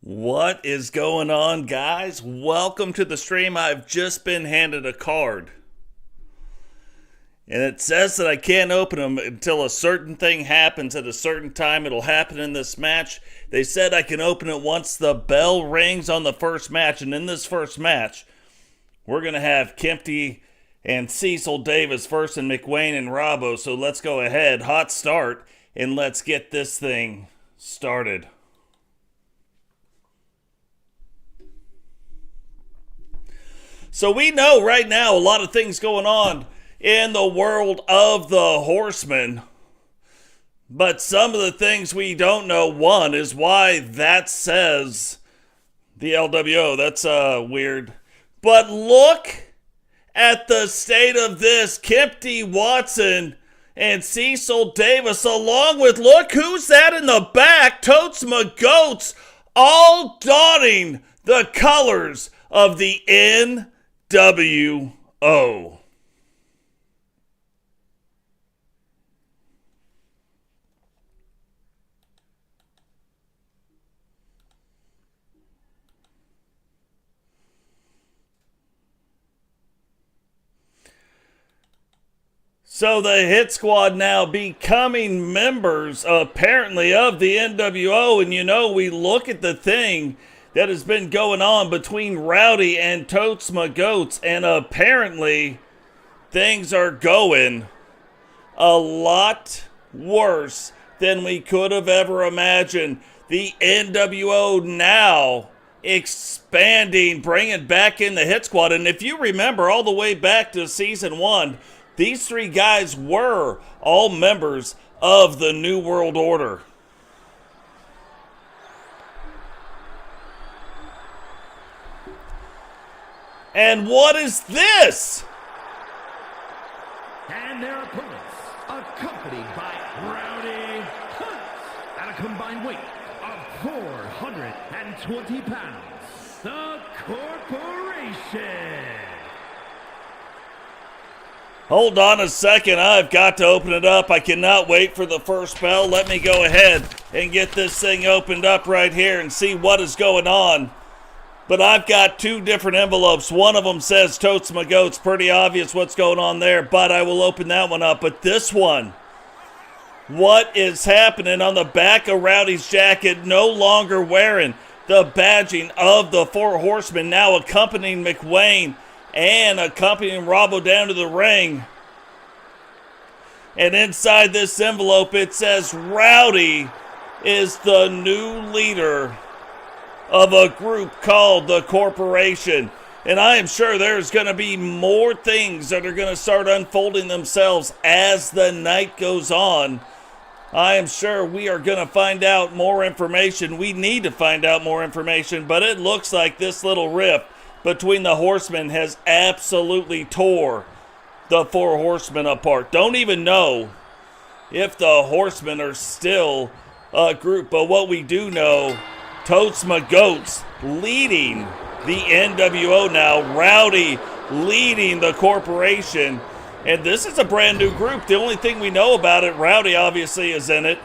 What is going on, guys? Welcome to the stream. I've just been handed a card. And it says that I can't open them until a certain thing happens at a certain time. It'll happen in this match. They said I can open it once the bell rings on the first match. And in this first match, we're going to have Kempty and Cecil Davis first and McWayne and Robbo. So let's go ahead, hot start, and let's get this thing started. So we know right now a lot of things going on in the world of the Horsemen. But some of the things we don't know, one, is why that says the LWO. That's weird. But look at the state of this. Kempty, Watson, and Cecil Davis, along with, look who's that in the back, Totes, McGotes, all donning the colors of the NWO. So the Hit Squad now becoming members, apparently, of the NWO. And, you know, we look at the thing that has been going on between Rowdy and Totes McGotes, and apparently things are going a lot worse than we could have ever imagined. The NWO now expanding, bringing back in the Hit Squad. And if you remember all the way back to season 1, these three guys were all members of the New World Order. And what is this? And their opponents, accompanied by Rowdy at a combined weight of 420 pounds, the Corporation. Hold on a second, I've got to open it up. I cannot wait for the first bell. Let me go ahead and get this thing opened up right here and see what is going on. But I've got two different envelopes. One of them says Totes McGotes. Pretty obvious what's going on there, but I will open that one up. But this one, what is happening on the back of Rowdy's jacket? No longer wearing the badging of the Four Horsemen, now accompanying McWayne and accompanying Robbo down to the ring. And inside this envelope, it says Rowdy is the new leader of a group called the Corporation. And I am sure there's going to be more things that are going to start unfolding themselves as the night goes on. I am sure we are going to find out more information. We need to find out more information, but it looks like this little rift between the Horsemen has absolutely tore the Four Horsemen apart. Don't even know if the Horsemen are still a group, but what we do know, Totes McGotes leading the NWO now. Rowdy leading the Corporation. And this is a brand new group. The only thing we know about it, Rowdy obviously is in it.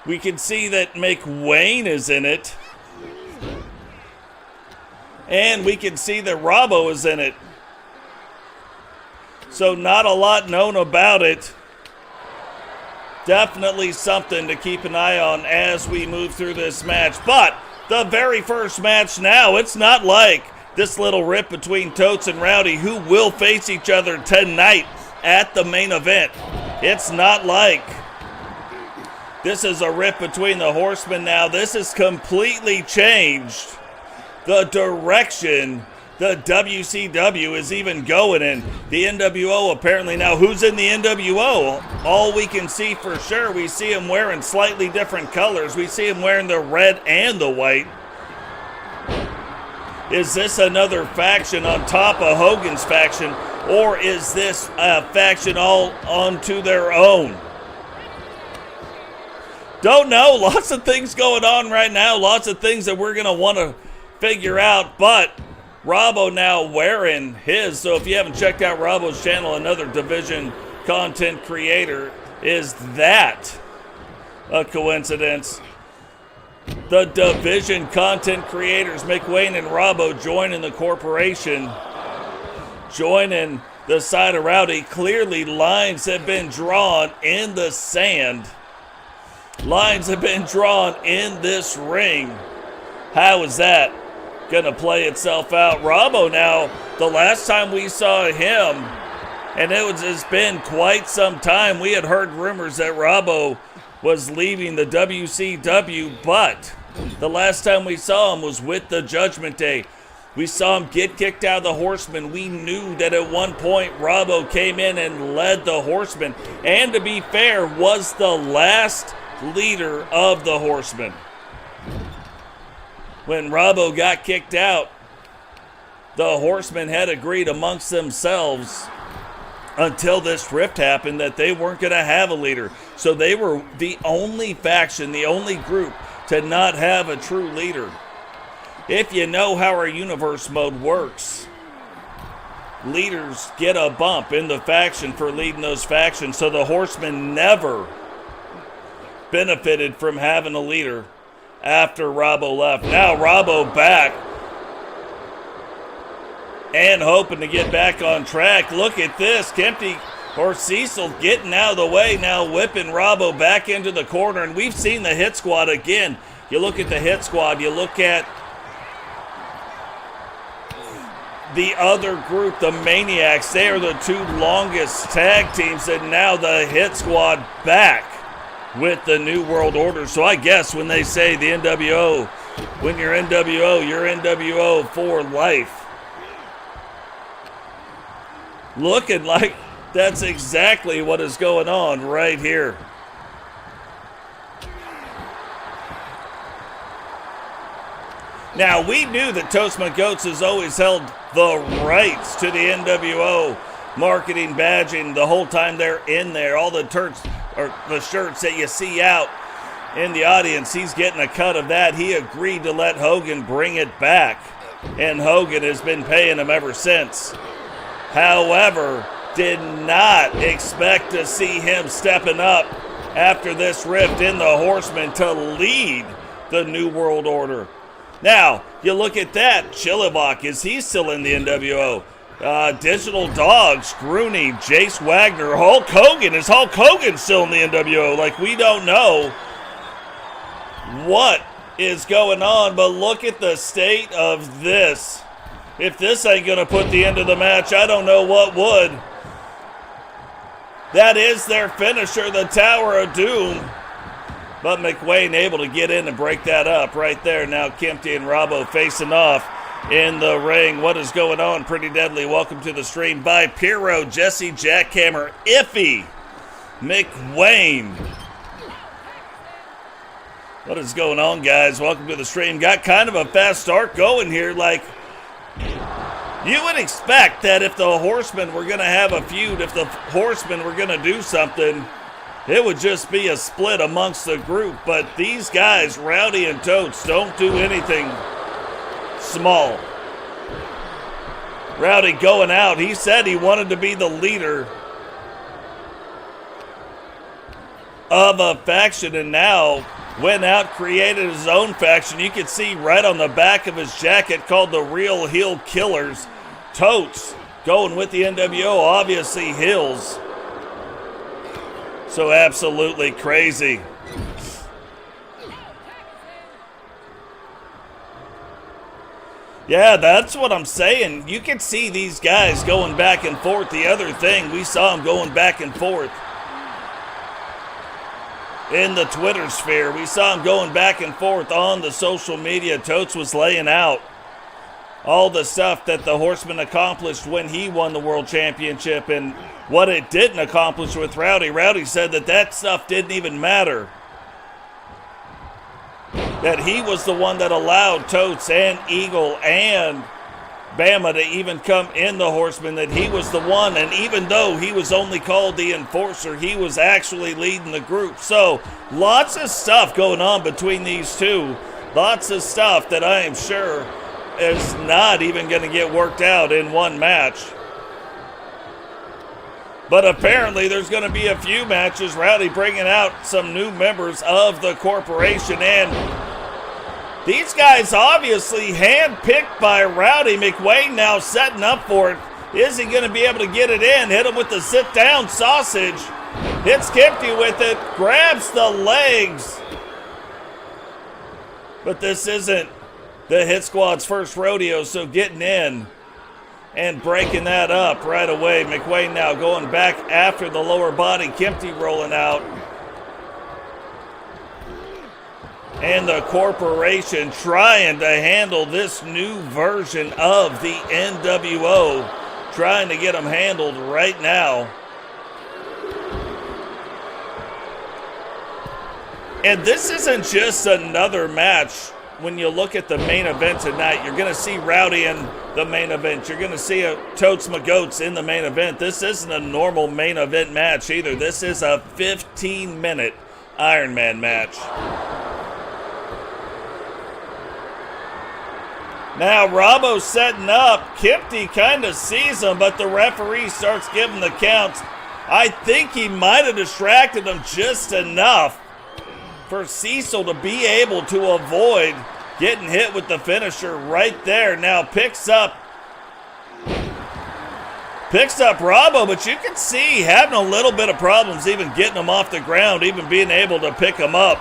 We can see that McWayne is in it. And we can see that Robbo is in it. So not a lot known about it. Definitely something to keep an eye on as we move through this match. But the very first match now, it's not like this little rip between Totes and Rowdy, who will face each other tonight at the main event. It's not like this is a rip between the Horsemen now. This has completely changed the direction the WCW is even going in. The NWO apparently now, who's in the NWO? All we can see for sure, we see him wearing slightly different colors. We see him wearing the red and the white. Is this another faction on top of Hogan's faction, or is this a faction all onto their own? Don't know. Lots of things going on right now. Lots of things that we're going to want to figure out, but Robbo now wearing his. So if you haven't checked out Robbo's channel, another division content creator, is that a coincidence? The division content creators, McWayne and Robbo, joining the corporation, joining the side of Rowdy. Clearly, lines have been drawn in the sand. Lines have been drawn in this ring. How is that going to play itself out? Robbo now, the last time we saw him, and it's been quite some time, we had heard rumors that Robbo was leaving the WCW, but the last time we saw him was with the Judgment Day. We saw him get kicked out of the Horsemen. We knew that at one point Robbo came in and led the Horsemen, and to be fair, was the last leader of the Horsemen. When Robbo got kicked out, the Horsemen had agreed amongst themselves until this rift happened that they weren't going to have a leader. So they were the only faction, the only group to not have a true leader. If you know how our universe mode works, leaders get a bump in the faction for leading those factions. So the Horsemen never benefited from having a leader after Robbo left. Now Robbo back and hoping to get back on track. Look at this. Kempty or Cecil getting out of the way now, whipping Robbo back into the corner. And we've seen the hit squad again. You look at the hit squad, you look at the other group, the Maniacs. They are the two longest tag teams, and now the hit squad back with the New World Order. So I guess when they say the NWO, when you're NWO, you're NWO for life. Looking like that's exactly what is going on right here. Now, we knew that Totes McGotes has always held the rights to the NWO marketing badging the whole time they're in there. All the shirts that you see out in the audience, he's getting a cut of that. He agreed to let Hogan bring it back, and Hogan has been paying him ever since. However, did not expect to see him stepping up after this rift in the Horsemen to lead the New World Order. Now, you look at that. Chillivok, is he still in the NWO? Digital Dogs, Grooney, Jace Wagner, Hulk Hogan. Is Hulk Hogan still in the NWO? Like, we don't know what is going on, but look at the state of this. If this ain't going to put the end of the match, I don't know what would. That is their finisher, the Tower of Doom. But McWayne able to get in and break that up right there. Now Kempty and Robbo facing off in the ring. What is going on? Pretty Deadly. Welcome to the stream by Pyro, Jesse, Jackhammer, Iffy, McWayne. What is going on, guys? Welcome to the stream. Got kind of a fast start going here. Like, you would expect that if the Horsemen were going to have a feud, if the Horsemen were going to do something, it would just be a split amongst the group. But these guys, Rowdy and Totes, don't do anything small. Rowdy going out. He said he wanted to be the leader of a faction, and now went out, created his own faction. You can see right on the back of his jacket, called the Real Heel Killers. Totes going with the NWO, obviously Hills. So absolutely crazy. Yeah, that's what I'm saying. You can see these guys going back and forth. The other thing, we saw them going back and forth in the Twitter sphere. We saw him going back and forth on the social media. Totes was laying out all the stuff that the Horsemen accomplished when he won the World Championship and what it didn't accomplish with Rowdy. Rowdy said that that stuff didn't even matter. That he was the one that allowed Totes and Eagle and Bama to even come in the Horsemen, that he was the one, and even though he was only called the Enforcer, he was actually leading the group. So lots of stuff going on between these two. Lots of stuff that I am sure is not even going to get worked out in one match. But apparently there's going to be a few matches. Rowdy bringing out some new members of the corporation, and These guys obviously hand-picked by Rowdy. McWayne now setting up for it. Is he going to be able to get it in? Hit him with the sit-down sausage. Hits Kempty with it. Grabs the legs. But this isn't the Hit Squad's first rodeo, so getting in and breaking that up right away. McWayne now going back after the lower body. Kempty rolling out. And the corporation trying to handle this new version of the NWO. Trying to get them handled right now. And this isn't just another match. When you look at the main event tonight, you're going to see Rowdy in the main event. You're going to see a Totes McGotes in the main event. This isn't a normal main event match either. This is a 15-minute Iron Man match. Now Robbo setting up. Kempty kind of sees him, but the referee starts giving the counts. I think he might have distracted him just enough for Cecil to be able to avoid getting hit with the finisher right there. Now picks up Robbo, but you can see having a little bit of problems even getting him off the ground, even being able to pick him up.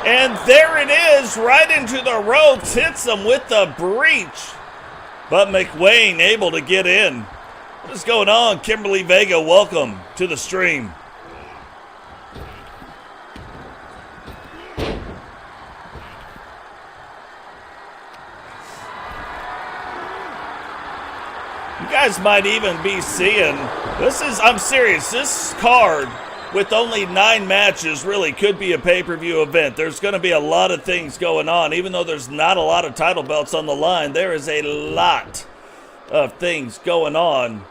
And there it is, right into the ropes, hits him with the breach. But McWayne able to get in. What is going on? Kimberly Vega, welcome to the stream. You guys might even be seeing, I'm serious, this card with only 9 matches really could be a pay-per-view event. There's going to be a lot of things going on. Even though there's not a lot of title belts on the line, there is a lot of things going on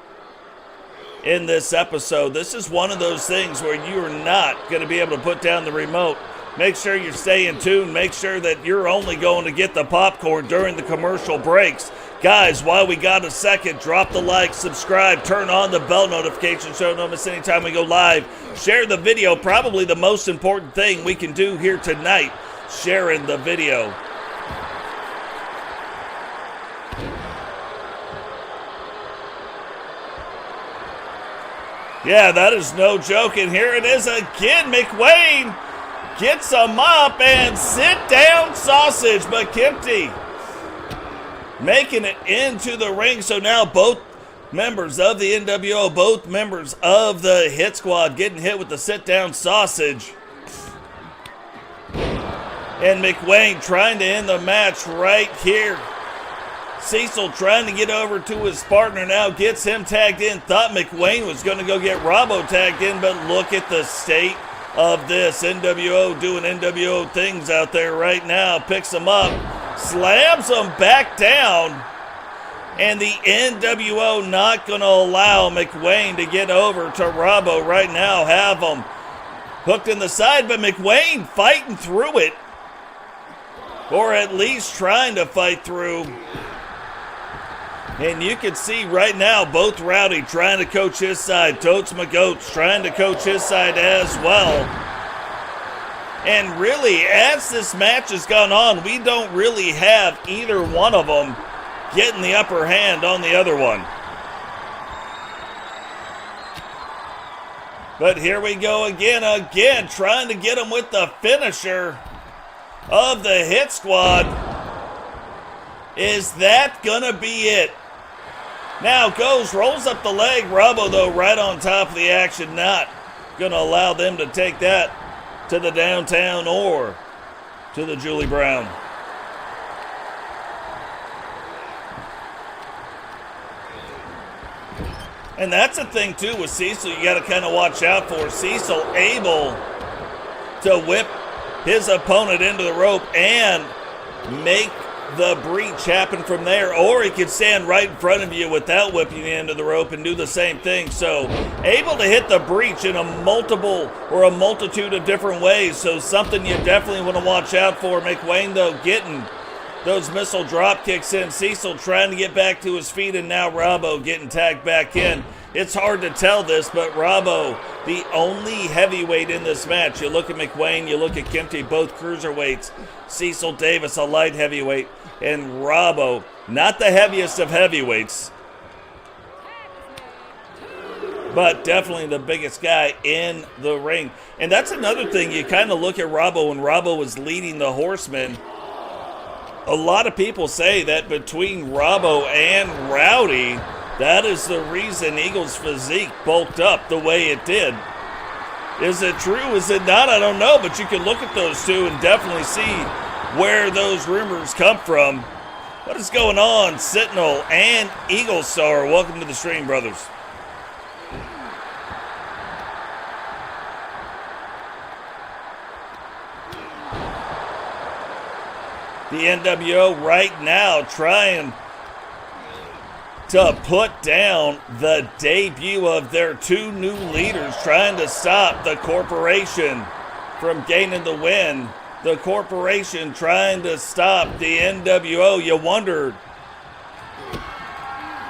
in this episode. This is one of those things where you're not going to be able to put down the remote. Make sure you stay in tune. Make sure that you're only going to get the popcorn during the commercial breaks. Guys, while we got a second, drop the like, subscribe, turn on the bell notification so you don't miss any time we go live. Share the video, probably the most important thing we can do here tonight, sharing the video. Yeah, that is no joke, and here it is again. McWayne gets him up and sit-down sausage, but Kempty making it into the ring. So now both members of the NWO, both members of the Hit Squad getting hit with the sit-down sausage. And McWayne trying to end the match right here. Cecil trying to get over to his partner now, gets him tagged in. Thought McWayne was going to go get Robbo tagged in, but look at the state of this. NWO doing NWO things out there right now. Picks him up, slams him back down, and the NWO not going to allow McWayne to get over to Robbo right now. Have him hooked in the side, but McWayne fighting through it, or at least trying to fight through. And you can see right now both Rowdy trying to coach his side. Totes McGotes trying to coach his side as well. And really, as this match has gone on, we don't really have either one of them getting the upper hand on the other one. But here we go again, trying to get him with the finisher of the Hit Squad. Is that gonna be it? Now rolls up the leg. Robbo, though, right on top of the action. Not going to allow them to take that to the downtown or to the Julie Brown. And that's the thing, too, with Cecil you got to kind of watch out for. Cecil able to whip his opponent into the rope and make the breach happen from there, or he could stand right in front of you without whipping you into the rope and do the same thing. So able to hit the breach in a multitude of different ways. So something you definitely want to watch out for. McWayne, though, getting those missile drop kicks in. Cecil trying to get back to his feet, and now Robbo getting tagged back in. it's hard to tell this, but Robbo, the only heavyweight in this match. You look at McWayne, you look at Kempty, both cruiserweights. Cecil Davis, a light heavyweight. And Robbo, not the heaviest of heavyweights, but definitely the biggest guy in the ring. And that's another thing. You kind of look at Robbo when Robbo was leading the Horsemen. A lot of people say that between Robbo and Rowdy, that is the reason Eagle's physique bulked up the way it did. Is it true? Is it not? I don't know, but you can look at those two and definitely see where those rumors come from. What is going on, Sentinel and Eagle Star? Welcome to the stream, brothers. The NWO right now trying to put down the debut of their two new leaders, trying to stop the corporation from gaining the win. The corporation trying to stop the NWO. You wondered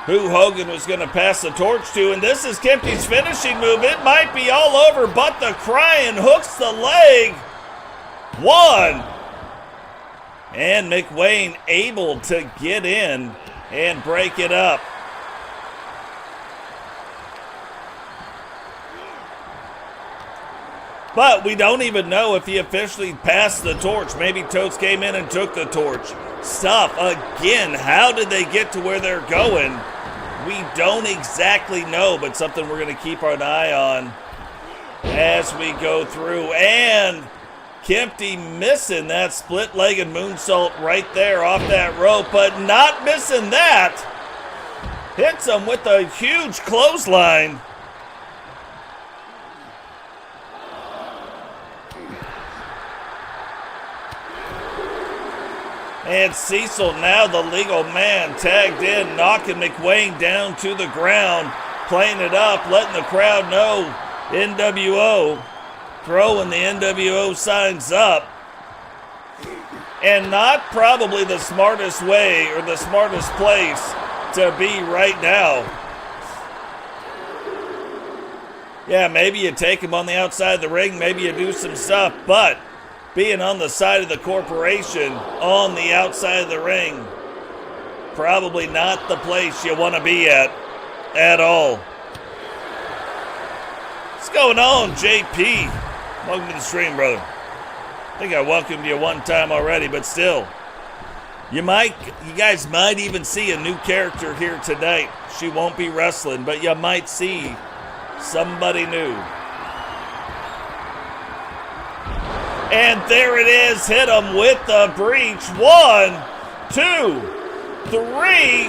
who Hogan was going to pass the torch to, and this is Kempty's finishing move. It might be all over, but the crying hooks the leg. One. And McWayne able to get in and break it up. But we don't even know if he officially passed the torch. Maybe Totes came in and took the torch. Stop again. How did they get to where they're going? We don't exactly know, but something we're going to keep an eye on as we go through. And Kempty missing that split-legged moonsault right there off that rope, but not missing that. Hits him with a huge clothesline. And Cecil, now the legal man, tagged in, knocking McWayne down to the ground, playing it up, letting the crowd know NWO. Throwing the NWO signs up. And not probably the smartest way or the smartest place to be right now. Yeah, maybe you take him on the outside of the ring, maybe you do some stuff, but being on the side of the corporation on the outside of the ring, probably not the place you want to be at all. What's going on, JP? Welcome to the stream, brother. I think I welcomed you one time already, but still. You guys might even see a new character here tonight. She won't be wrestling, but you might see somebody new. And there it is. Hit him with the breach. 1, 2, 3.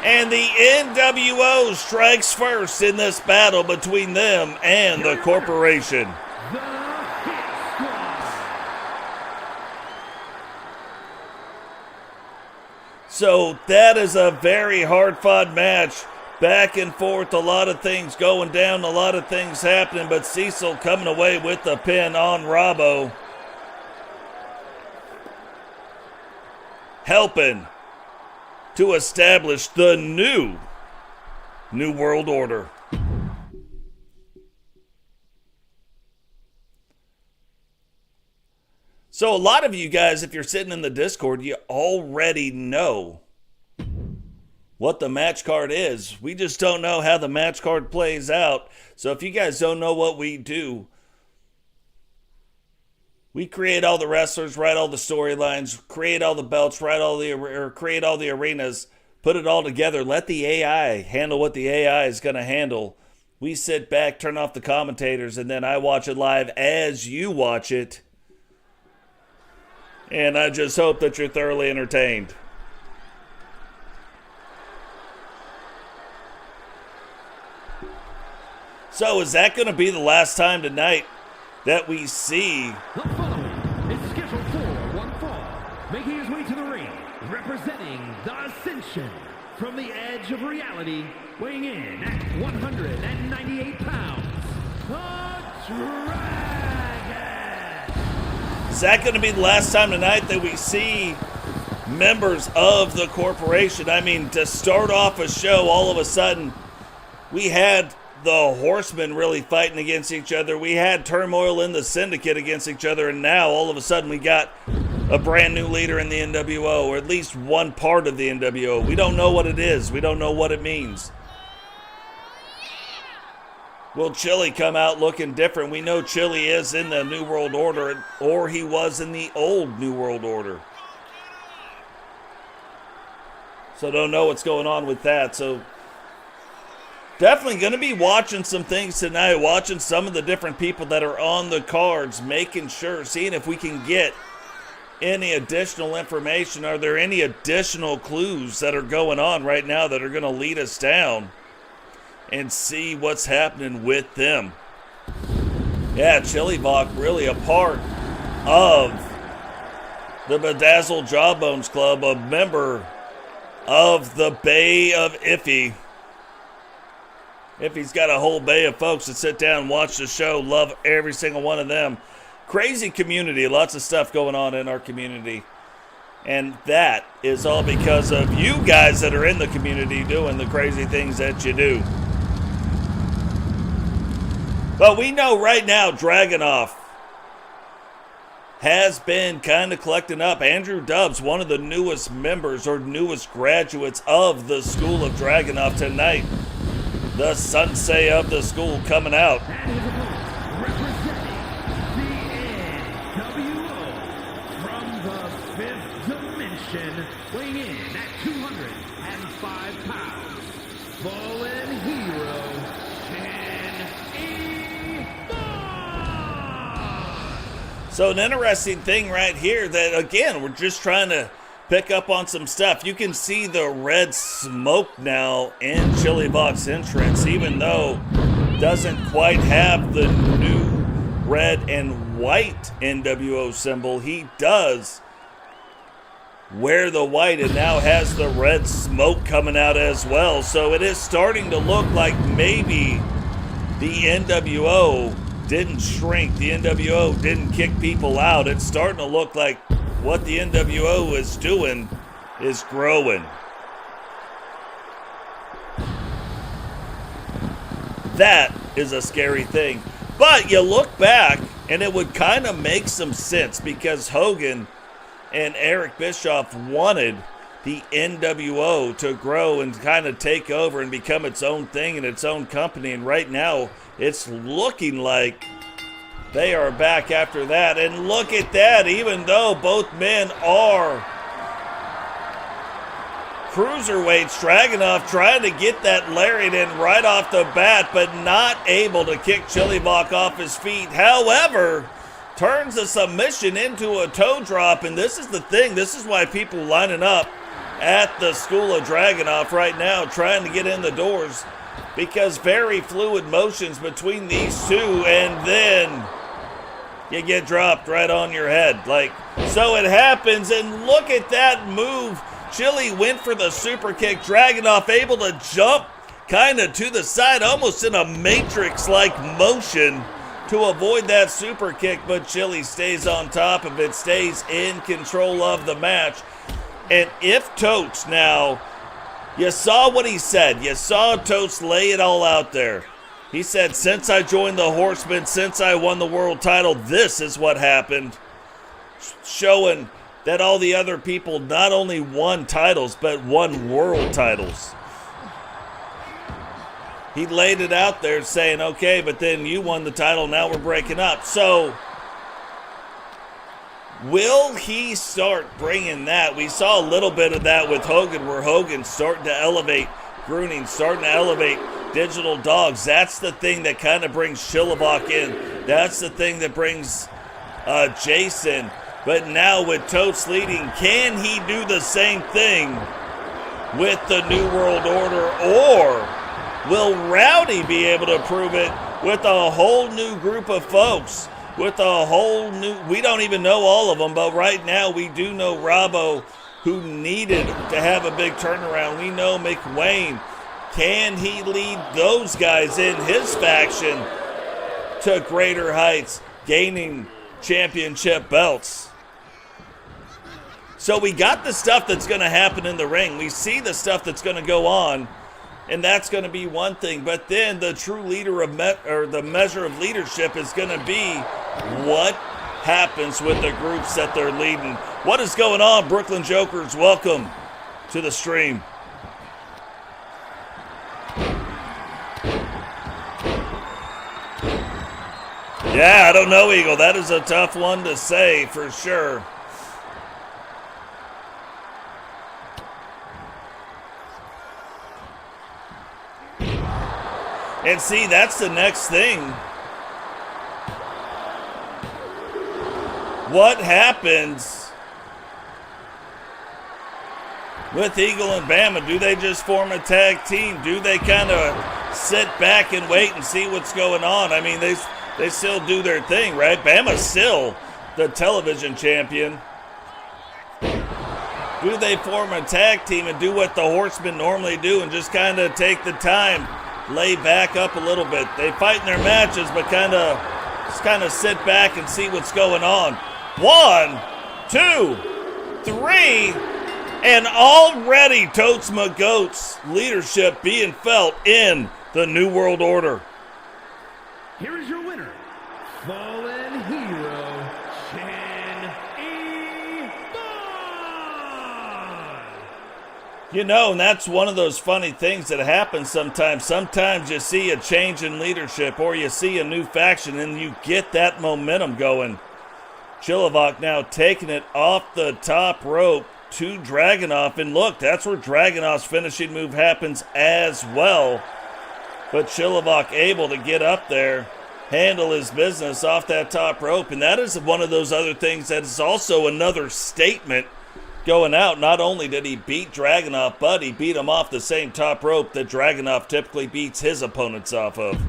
And the NWO strikes first in this battle between them and the corporation. So that is a very hard-fought match. Back and forth, a lot of things going down, a lot of things happening, but Cecil coming away with the pin on Robbo. Helping to establish the new world order. So a lot of you guys, if you're sitting in the Discord, you already know what the match card is. We just don't know how the match card plays out. So if you guys don't know what we do, we create all the wrestlers, write all the storylines, create all the belts, create all the arenas, put it all together. Let the AI handle what the AI is going to handle. We sit back, turn off the commentators, and then I watch it live as you watch it. And I just hope that you're thoroughly entertained. So is that going to be the last time tonight that we see? The following is scheduled for one fall, making his way to the ring, representing the Ascension from the edge of reality, weighing in at 198 pounds, the Dragon. Is that going to be the last time tonight that we see members of the corporation? I mean, to start off a show, all of a sudden, We had the Horsemen really fighting against each other. We had turmoil in the Syndicate against each other, and now all of a sudden we got a brand new leader in the NWO, or at least one part of the NWO. We don't know what it is. We don't know what it means. Will Chili come out looking different? We know Chili is in the New World Order, or he was in the old New World Order. So don't know what's going on with that. So definitely going to be watching some things tonight, watching some of the different people that are on the cards, making sure, seeing if we can get any additional information. Are there any additional clues that are going on right now that are going to lead us down and see what's happening with them? Yeah, Chillivok really a part of the Bedazzled Jawbones Club, a member of the Bay of Iffy. Iffy's got a whole bay of folks that sit down and watch the show, love every single one of them. Crazy community, lots of stuff going on in our community. And that is all because of you guys that are in the community doing the crazy things that you do. But we know right now Dragonuv has been kind of collecting up. Andrew Dubbs, one of the newest members or newest graduates of the School of Dragonuv tonight. The sensei of the school coming out. Weighing in at 205 pounds, fallen hero, So an interesting thing right here that, again, we're just trying to pick up on some stuff. You can see the red smoke now in Chillivok's entrance, even though it doesn't quite have the new red and white NWO symbol. He does wear the white and now has the red smoke coming out as well. So it is starting to look like maybe the NWO didn't shrink. The NWO didn't kick people out. It's starting to look like what the NWO is doing is growing. That is a scary thing. But you look back and it would kind of make some sense because Hogan and Eric Bischoff wanted the NWO to grow and kind of take over and become its own thing and its own company. And right now, it's looking like they are back after that. And look at that, even though both men are cruiserweights, Dragonuv trying to get that lariat in right off the bat, but not able to kick Chillivok off his feet. However, turns the submission into a toe drop, and this is the thing. This is why people lining up at the School of Dragonuv right now trying to get in the doors, because very fluid motions between these two, and then you get dropped right on your head. So it happens, and look at that move. Chili went for the super kick. Dragonuv able to jump kind of to the side, almost in a Matrix-like motion to avoid that super kick, but Chili stays on top of it, stays in control of the match. And if Totes now, you saw what he said. You saw Totes lay it all out there. He said, since I joined the Horsemen, since I won the world title, this is what happened. Showing that all the other people not only won titles, but won world titles. He laid it out there saying, okay, but then you won the title, now we're breaking up. So, will he start bringing that? We saw a little bit of that with Hogan, where Hogan's starting to elevate Gruning, starting to elevate Digital Dogs. That's the thing that kind of brings Chillivok in. That's the thing that brings Jason. But now with Totes leading, can he do the same thing with the New World Order? Or will Rowdy be able to prove it with a whole new group of folks? With a whole new, we don't even know all of them, but right now we do know Robbo, who needed to have a big turnaround. We know McWayne. Can he lead those guys in his faction to greater heights, gaining championship belts? So we got the stuff that's going to happen in the ring. We see the stuff that's going to go on And that's going to be one thing. But then the true leader of the measure of leadership is going to be what happens with the groups that they're leading. What is going on, Brooklyn Jokers? Welcome to the stream. Yeah, I don't know, Eagle. That is a tough one to say for sure. And see, that's the next thing. What happens with Eagle and Bama? Do they just form a tag team? Do they kind of sit back and wait and see what's going on? I mean, they still do their thing, right? Bama's still the television champion. Do they form a tag team and do what the Horsemen normally do and just kind of take the time, lay back up a little bit? They fight in their matches, but just kind of sit back and see what's going on. 1, 2, 3, and already Totes McGotes leadership being felt in the New World Order. Here is your winner, Fallen Hero, You know, and that's one of those funny things that happens sometimes. Sometimes you see a change in leadership or you see a new faction and you get that momentum going. Chillivok now taking it off the top rope to Dragonuv. And look, that's where Dragunov's finishing move happens as well. But Chillivok able to get up there, handle his business off that top rope. And that is one of those other things that is also another statement going out. Not only did he beat Dragonuv, but he beat him off the same top rope that Dragonuv typically beats his opponents off of.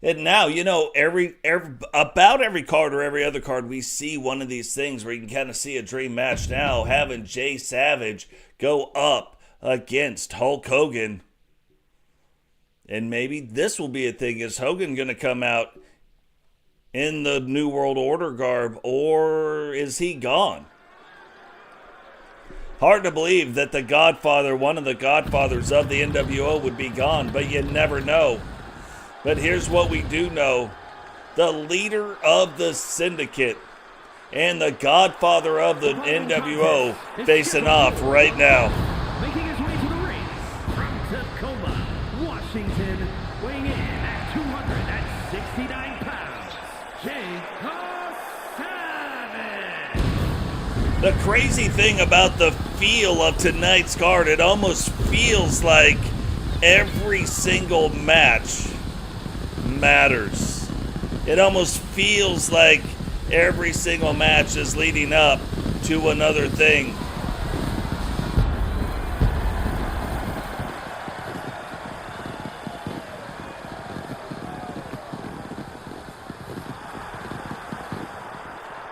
And now, you know, about every card or every other card, we see one of these things where you can kind of see a dream match. Now, having Jay Savage go up against Hulk Hogan. And maybe this will be a thing. Is Hogan going to come out in the New World Order garb, or is he gone? Hard to believe that the Godfather, one of the Godfathers of the NWO, would be gone, but you never know. But here's what we do know. The leader of the Syndicate and the Godfather of the NWO facing off right now. Making his way to the ring from Tacoma, Washington, weighing in at 269 pounds, Jade Savage. The crazy thing about the feel of tonight's card, it almost feels like every single match matters. It almost feels like every single match is leading up to another thing.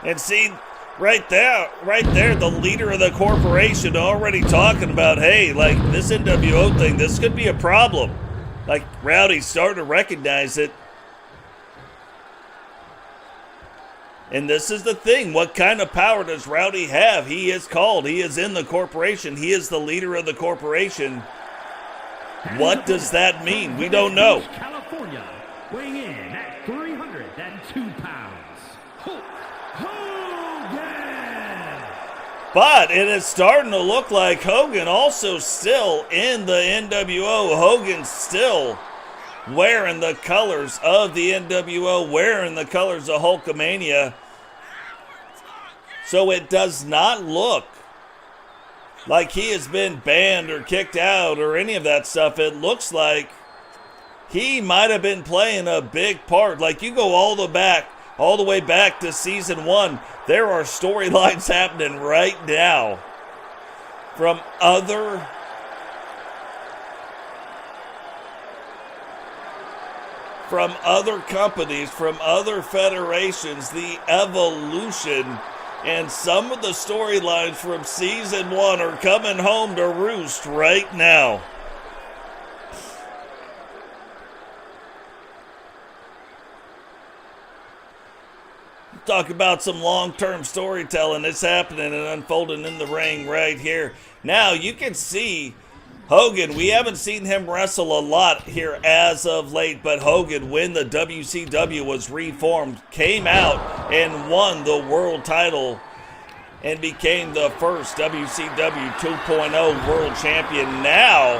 And see, right there, the leader of the corporation already talking about, hey, like this NWO thing, this could be a problem. Like Rowdy's starting to recognize it. And this is the thing. What kind of power does Rowdy have? He is called. He is in the corporation. He is the leader of the corporation. What does that mean? We don't know. California, weighing in at 302 pounds, Hulk Hogan. But it is starting to look like Hogan also still in the NWO. Hogan still wearing the colors of the NWO, wearing the colors of Hulkamania. So it does not look like he has been banned or kicked out or any of that stuff. It looks like he might have been playing a big part. Like you go all the way back to season 1. There are storylines happening right now from other companies, from other federations, the evolution, and some of the storylines from season 1 are coming home to roost right now. Talk about some long-term storytelling. It's happening and unfolding in the ring right here. Now, you can see Hogan. We haven't seen him wrestle a lot here as of late, but Hogan, when the WCW was reformed, came out and won the world title and became the first WCW 2.0 world champion. Now,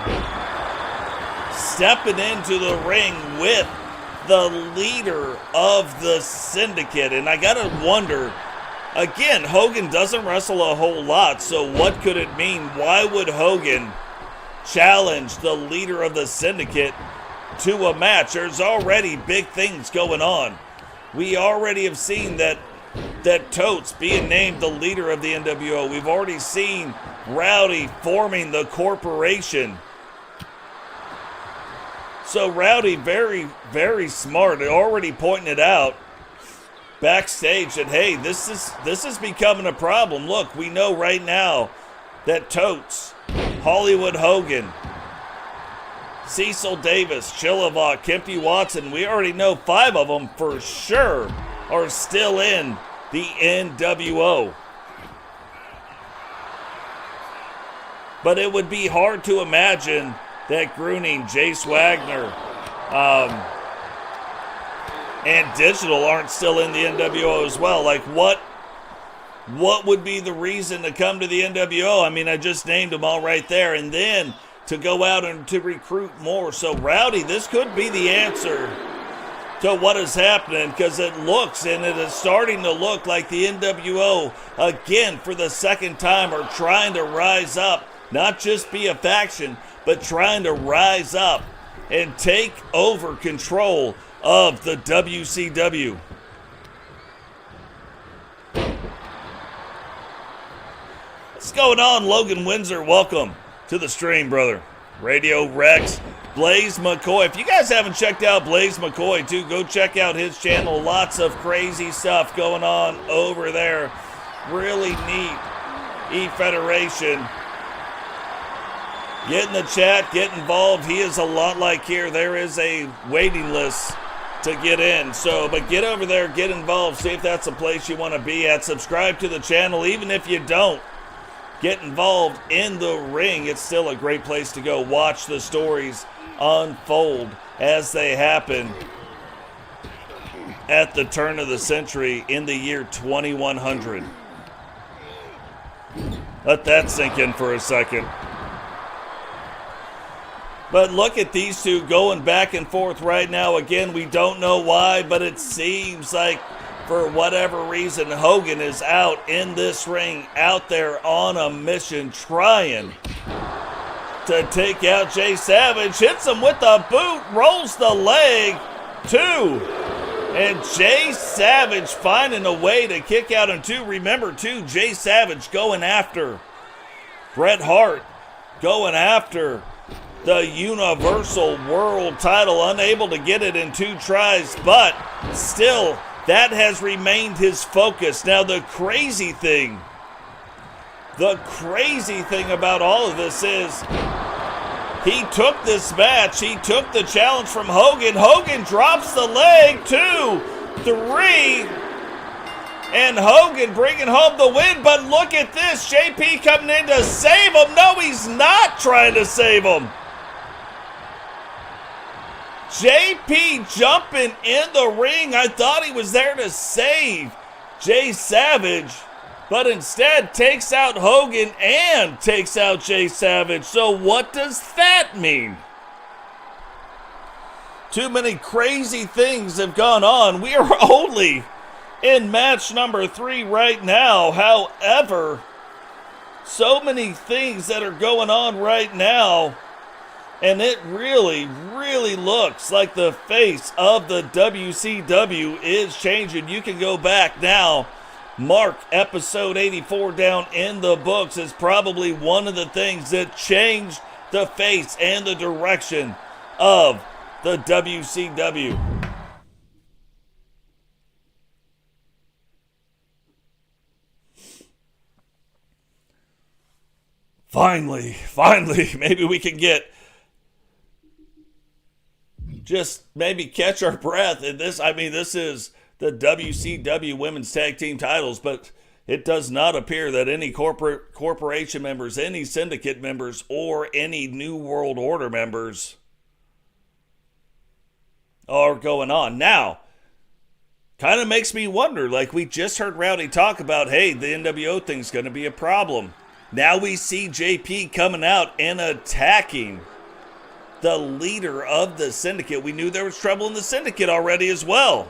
stepping into the ring with the leader of the syndicate. And I gotta wonder, again, Hogan doesn't wrestle a whole lot, so what could it mean? Why would Hogan challenge the leader of the syndicate to a match? There's already big things going on. We already have seen that Totes being named the leader of the NWO. We've already seen Rowdy forming the corporation. So Rowdy, very, very smart, already pointing it out backstage that, hey, this is becoming a problem. Look, we know right now that Totes, Hollywood Hogan, Cecil Davis, Chillivok, Kempty Watson, we already know 5 of them for sure are still in the NWO. But it would be hard to imagine that Gruning, Jace Wagner, and Digital aren't still in the NWO as well. Like, what would be the reason to come to the NWO? I mean, I just named them all right there. And then to go out and to recruit more. So, Rowdy, this could be the answer to what is happening, because it looks, and it is starting to look like the NWO, again, for the second time, are trying to rise up, not just be a faction, but trying to rise up and take over control of the WCW. What's going on, Logan Windsor? Welcome to the stream, brother. Radio Rex, Blaze McCoy. If you guys haven't checked out Blaze McCoy, too, go check out his channel. Lots of crazy stuff going on over there. Really neat. E-Federation. Get in the chat, get involved. He is a lot like here. There is a waiting list to get in. So, but get over there, get involved. See if that's a place you want to be at. Subscribe to the channel. Even if you don't get involved in the ring, it's still a great place to go. Watch the stories unfold as they happen at the turn of the century in the year 2100. Let that sink in for a second. But look at these two going back and forth right now. Again, we don't know why, but it seems like for whatever reason, Hogan is out in this ring, out there on a mission, trying to take out Jay Savage. Hits him with the boot, rolls the leg, 2. And Jay Savage finding a way to kick out in 2. Remember, too, Jay Savage going after Bret Hart, going after the Universal World title, unable to get it in 2 tries, but still, that has remained his focus. Now, the crazy thing about all of this is he took this match, he took the challenge from Hogan. Hogan drops the leg, 2, 3, and Hogan bringing home the win. But look at this, JP coming in to save him. No, he's not trying to save him. JP jumping in the ring. I thought he was there to save Jay Savage, but instead takes out Hogan and takes out Jay Savage. So what does that mean? Too many crazy things have gone on. We are only in match number 3 right now. However, so many things that are going on right now. And it really, really looks like the face of the WCW is changing. You can go back now. Mark episode 84 down in the books is probably one of the things that changed the face and the direction of the WCW. Finally, maybe we can get just maybe catch our breath in this. I mean, this is the WCW Women's Tag Team titles, but it does not appear that any corporation members, any syndicate members, or any New World Order members are going on. Now, kind of makes me wonder, like we just heard Rowdy talk about, hey, the NWO thing's going to be a problem. Now we see JP coming out and attacking the leader of the syndicate. We knew there was trouble in the syndicate already as well.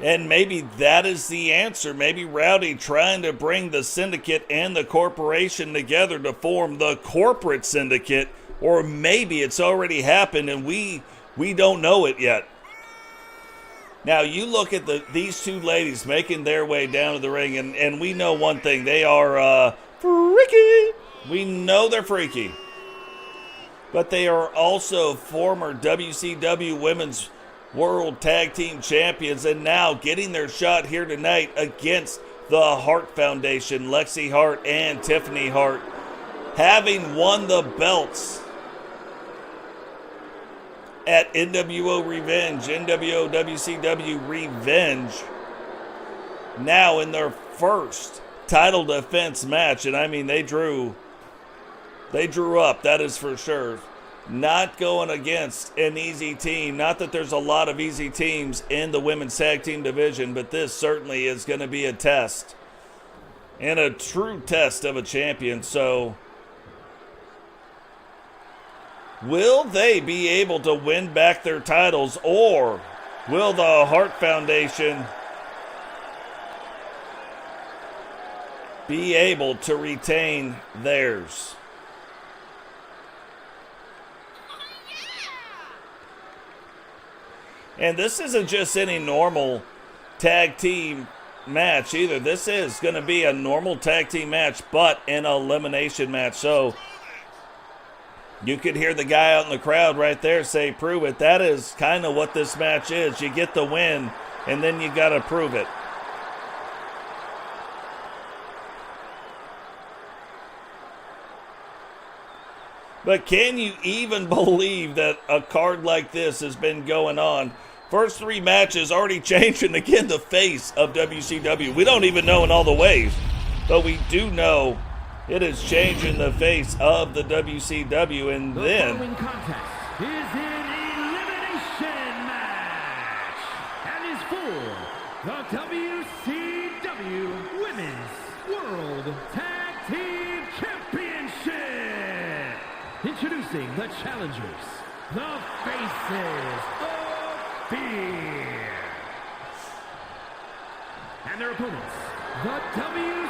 And maybe that is the answer. Maybe Rowdy trying to bring the syndicate and the corporation together to form the corporate syndicate. Or maybe it's already happened and we don't know it yet. Now you look at these two ladies making their way down to the ring, and we know one thing. They are freaky. We know they're freaky. But they are also former WCW Women's World Tag Team Champions, and now getting their shot here tonight against the Hart Foundation, Lexi Hart and Tiffany Hart, having won the belts at NWO Revenge, NWO WCW Revenge, now in their first title defense match. And I mean, they drew up, that is for sure. Not going against an easy team. Not that there's a lot of easy teams in the women's tag team division, but this certainly is going to be a test. And a true test of a champion. So, will they be able to win back their titles, or will the Hart Foundation be able to retain theirs? And this isn't just any normal tag team match either. This is going to be a normal tag team match, but an elimination match. So you could hear the guy out in the crowd right there say, prove it. That is kind of what this match is. You get the win, and then you got to prove it. But can you even believe that a card like this has been going on? First three matches already changing again the face of WCW. We don't even know in all the ways, but we do know it is changing the face of the WCW. And then following contest is an elimination match and is for the WCW Women's World Tag Team Championship. Introducing the challengers, the Faces of Fear. And their opponents, the WCW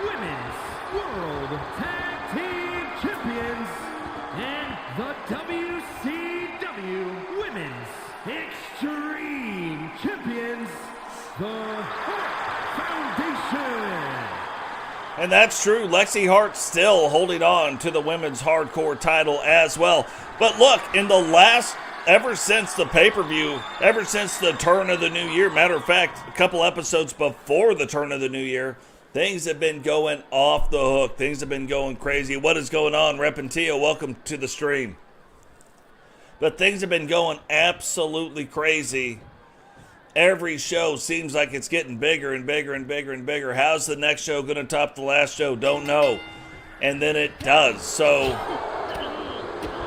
Women's World Tag Team Champions and the WCW Women's Extreme Champions, the Hart Foundation. And that's true. Lexi Hart still holding on to the women's hardcore title as well. But look, ever since the pay-per-view, ever since the turn of the new year, matter of fact, a couple episodes before the turn of the new year, things have been going off the hook. Things have been going crazy. What is going on, Repentia? Welcome to the stream. But things have been going absolutely crazy. Every show seems like it's getting bigger and bigger and bigger and bigger. How's the next show going to top the last show? Don't know. And then it does. So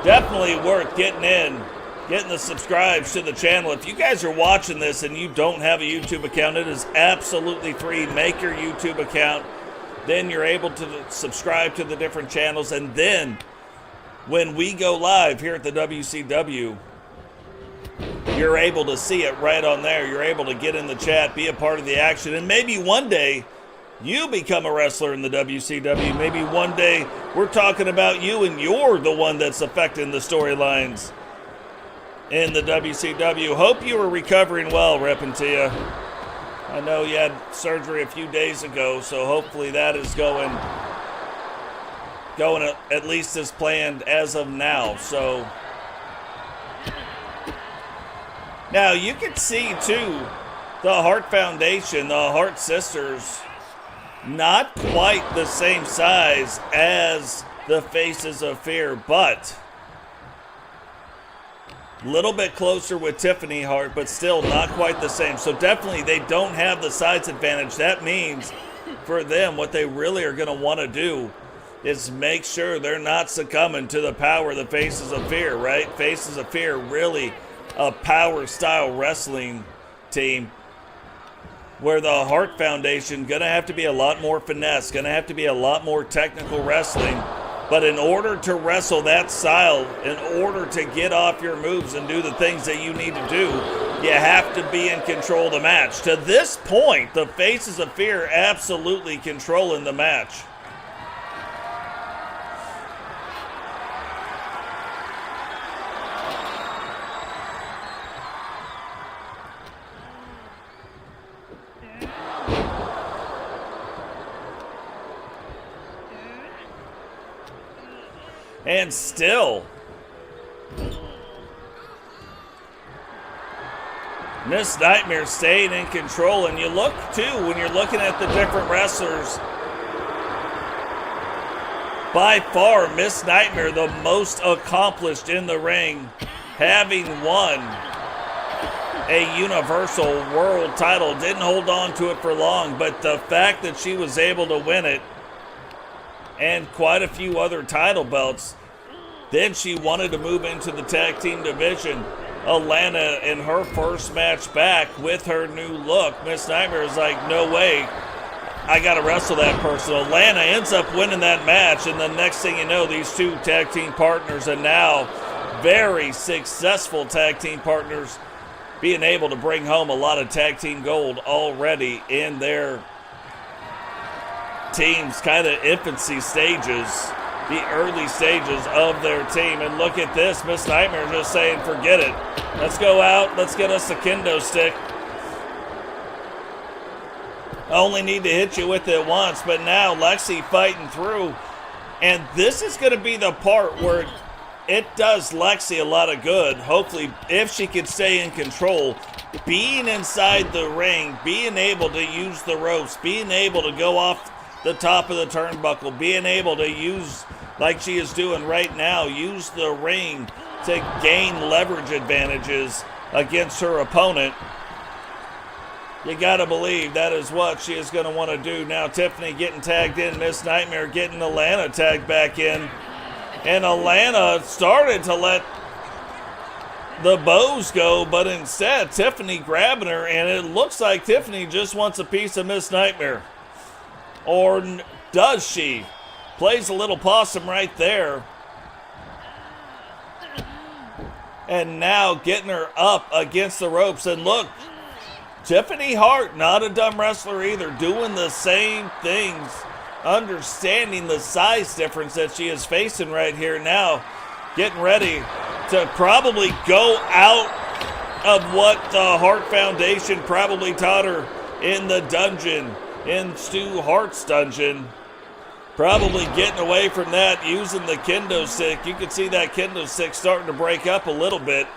definitely worth getting the subscribes to the channel. If you guys are watching this and you don't have a YouTube account, it is absolutely free. Make your YouTube account. Then you're able to subscribe to the different channels. And then when we go live here at the WCW, you're able to see it right on there. You're able to get in the chat, be a part of the action, and maybe one day you become a wrestler in the WCW. Maybe one day we're talking about you and you're the one that's affecting the storylines in the WCW. Hope you are recovering well, Repentia. I know you had surgery a few days ago, so hopefully that is going at least as planned as of now. So now you can see too, the Hart Foundation, the Hart sisters, Not quite the same size as the Faces of Fear, but a little bit closer with Tiffany Hart, but still not quite the same. So definitely they don't have the size advantage. That means for them what they really are going to want to do is make sure they're not succumbing to the power of the Faces of Fear, right? Faces of Fear, really a power-style wrestling team where the Hart Foundation going to have to be a lot more finesse, going to have to be a lot more technical wrestling. But in order to wrestle that style, in order to get off your moves and do the things that you need to do, you have to be in control of the match. To this point, the Faces of Fear absolutely controlling the match. And still, Miss Nightmare staying in control. And you look, too, when you're looking at the different wrestlers, by far, Miss Nightmare, the most accomplished in the ring, having won a Universal World title. Didn't hold on to it for long, but the fact that she was able to win it, and quite a few other title belts. Then she wanted to move into the tag team division. Alana, in her first match back with her new look, Miss Nightmare is like, no way, I got to wrestle that person. Alana ends up winning that match, and the next thing you know, these two tag team partners are now very successful tag team partners, being able to bring home a lot of tag team gold already in their team's kind of infancy stages, the early stages of their team. And look at this, Miss Nightmare just saying, forget it. Let's go out, let's get us a kendo stick. I only need to hit you with it once, but now Lexi fighting through. And this is going to be the part where it does Lexi a lot of good, hopefully, if she can stay in control. Being inside the ring, being able to use the ropes, being able to go off the top of the turnbuckle, being able to use, like she is doing right now, use the ring to gain leverage advantages against her opponent. You gotta believe that is what she is gonna want to do. Now Tiffany getting tagged in, Miss Nightmare getting Alana tagged back in. And Alana started to let the bows go, but instead Tiffany grabbing her, and it looks like Tiffany just wants a piece of Miss Nightmare. Or does she? Plays a little possum right there. And now getting her up against the ropes. And look, Tiffany Hart, not a dumb wrestler either, doing the same things, understanding the size difference that she is facing right here now, getting ready to probably go out of what the Hart Foundation probably taught her in the dungeon, in Stu Hart's dungeon. Probably getting away from that, using the kendo stick. You can see that kendo stick starting to break up a little bit.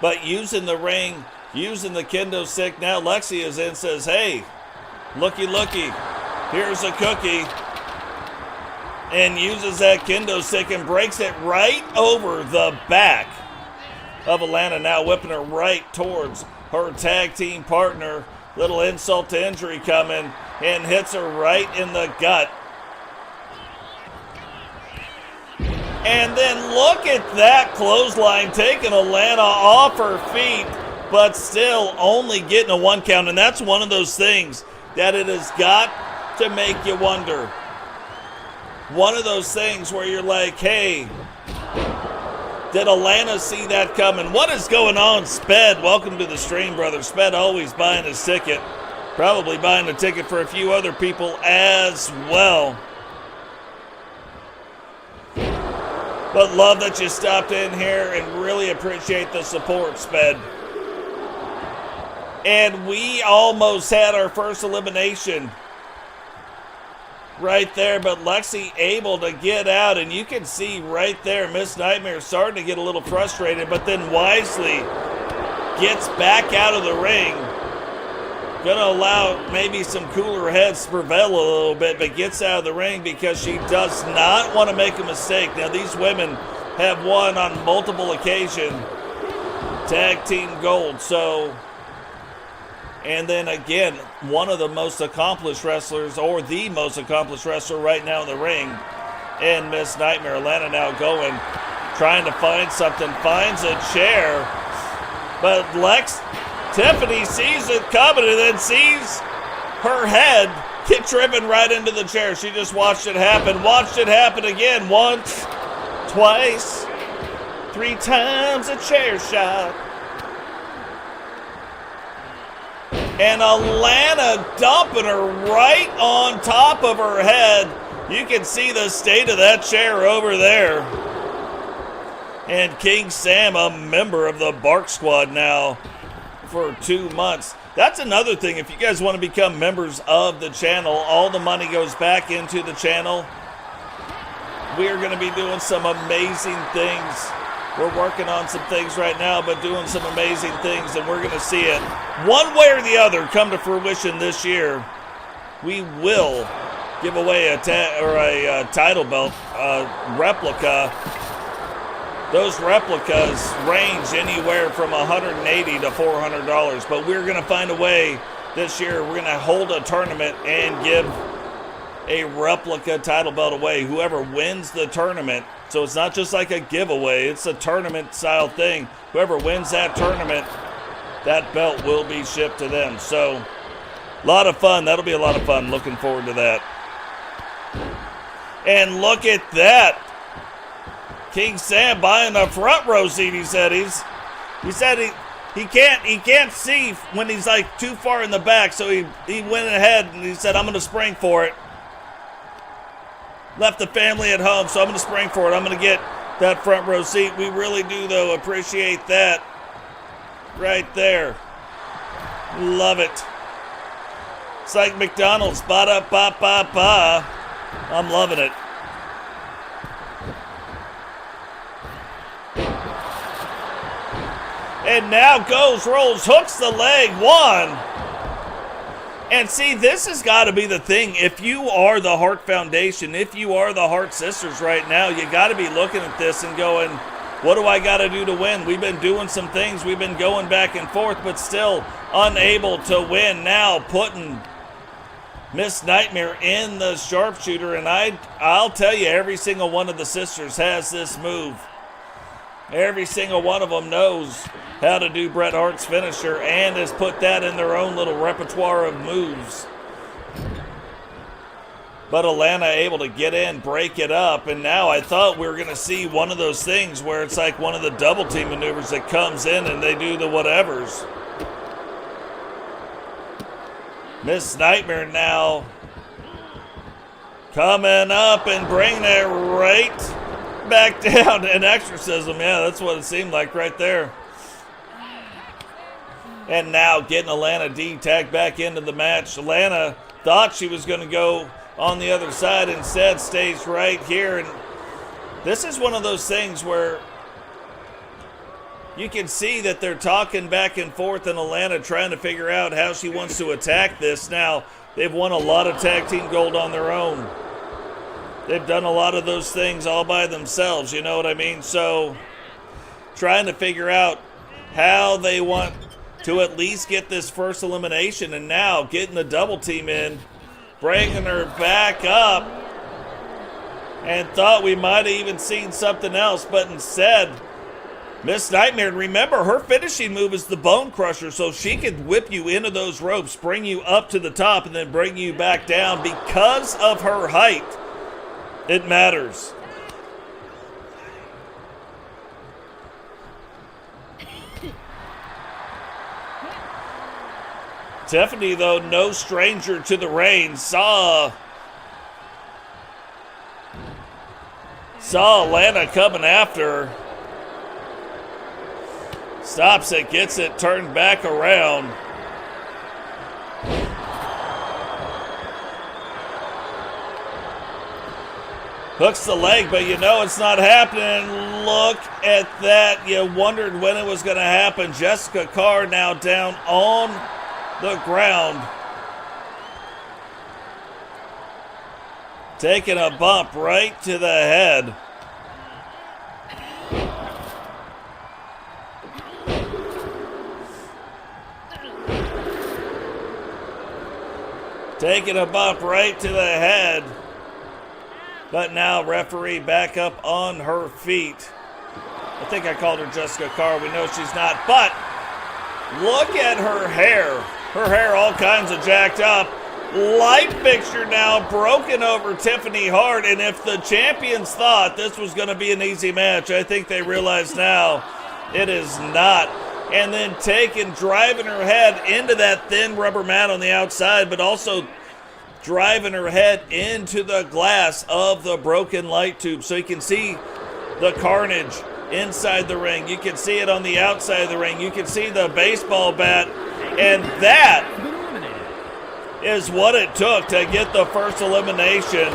But using the ring, using the kendo stick, now Lexi is in, says, hey, looky, looky, here's a cookie. And uses that kendo stick and breaks it right over the back of Alana, now whipping her right towards her tag team partner. Little insult to injury coming, and hits her right in the gut. And then look at that clothesline, taking Alana off her feet, but still only getting a 1 count. And that's one of those things that it has got to make you wonder. One of those things where you're like, hey, did Alana see that coming? What is going on, Sped? Welcome to the stream, brother. Sped always buying his ticket. Probably buying a ticket for a few other people as well. But love that you stopped in here and really appreciate the support, Sped. And we almost had our first elimination right there, but Lexi able to get out, and you can see right there Miss Nightmare starting to get a little frustrated, but then wisely gets back out of the ring Gonna allow maybe some cooler heads to prevail a little bit, but gets out of the ring because she does not want to make a mistake. Now, these women have won on multiple occasions tag team gold, so, and then again, one of the most accomplished wrestlers, or the most accomplished wrestler right now in the ring, and Miss Nightmare. Alana now going, trying to find something, finds a chair, but Tiffany sees it coming and then sees her head get driven right into the chair. She just watched it happen again. Once, twice, 3 times a chair shot. And Alana dumping her right on top of her head. You can see the state of that chair over there. And King Sam, a member of the Bark Squad now for 2 months. That's another thing. If you guys want to become members of the channel, all the money goes back into the channel. We are going to be doing some amazing things. We're working on some things right now, but doing some amazing things, and we're going to see it one way or the other come to fruition this year. We will give away a title belt replica. Those replicas range anywhere from $180 to $400, but we're going to find a way this year. We're going to hold a tournament and give a replica title belt away. Whoever wins the tournament, so it's not just like a giveaway, it's a tournament style thing. Whoever wins that tournament, that belt will be shipped to them. So, a lot of fun. That'll be a lot of fun. Looking forward to that. And look at that. King Sam buying a front row seat. He said he can't see when he's like too far in the back, so he went ahead and he said, I'm going to spring for it. Left the family at home, so I'm going to spring for it. I'm going to get that front row seat. We really do, though, appreciate that right there. Love it. It's like McDonald's. Ba-da-ba-ba-ba. I'm loving it. And now rolls, hooks the leg, 1. And see, this has got to be the thing. If you are the Hart Foundation, if you are the Hart Sisters right now, you got to be looking at this and going, what do I got to do to win? We've been doing some things. We've been going back and forth, but still unable to win. Now putting Miss Nightmare in the sharpshooter, and I'll tell you, every single one of the sisters has this move. Every single one of them knows how to do Bret Hart's finisher and has put that in their own little repertoire of moves. But Alana able to get in, break it up, and now I thought we were going to see one of those things where it's like one of the double team maneuvers that comes in and they do the whatevers. Miss Nightmare now coming up and bringing it right back down. An exorcism. Yeah, that's what it seemed like right there. And now getting Alana D tagged back into the match. Alana thought she was going to go on the other side, instead stays right here. And this is one of those things where you can see that they're talking back and forth, and Alana trying to figure out how she wants to attack this. Now, they've won a lot of tag team gold on their own. They've done a lot of those things all by themselves, you know what I mean? So, trying to figure out how they want to at least get this first elimination, and now getting the double team in, bringing her back up, and thought we might have even seen something else, but instead, Miss Nightmare, remember, her finishing move is the Bone Crusher, so she could whip you into those ropes, bring you up to the top, and then bring you back down. Because of her height, it matters. Tiffany, though, no stranger to the reins, saw Alana coming after her. Stops it, gets it turned back around. Hooks the leg, but you know it's not happening. Look at that. You wondered when it was going to happen. Jessica Carr now down on the ground. Taking a bump right to the head. Taking a bump right to the head. But now referee back up on her feet. I think I called her Jessica Carr. We know she's not. But look at her hair. Her hair all kinds of jacked up. Light fixture now broken over Tiffany Hart. And if the champions thought this was going to be an easy match, I think they realize now it is not. And then driving her head into that thin rubber mat on the outside, but also driving her head into the glass of the broken light tube. So you can see the carnage inside the ring. You can see it on the outside of the ring. You can see the baseball bat. And that is what it took to get the first elimination.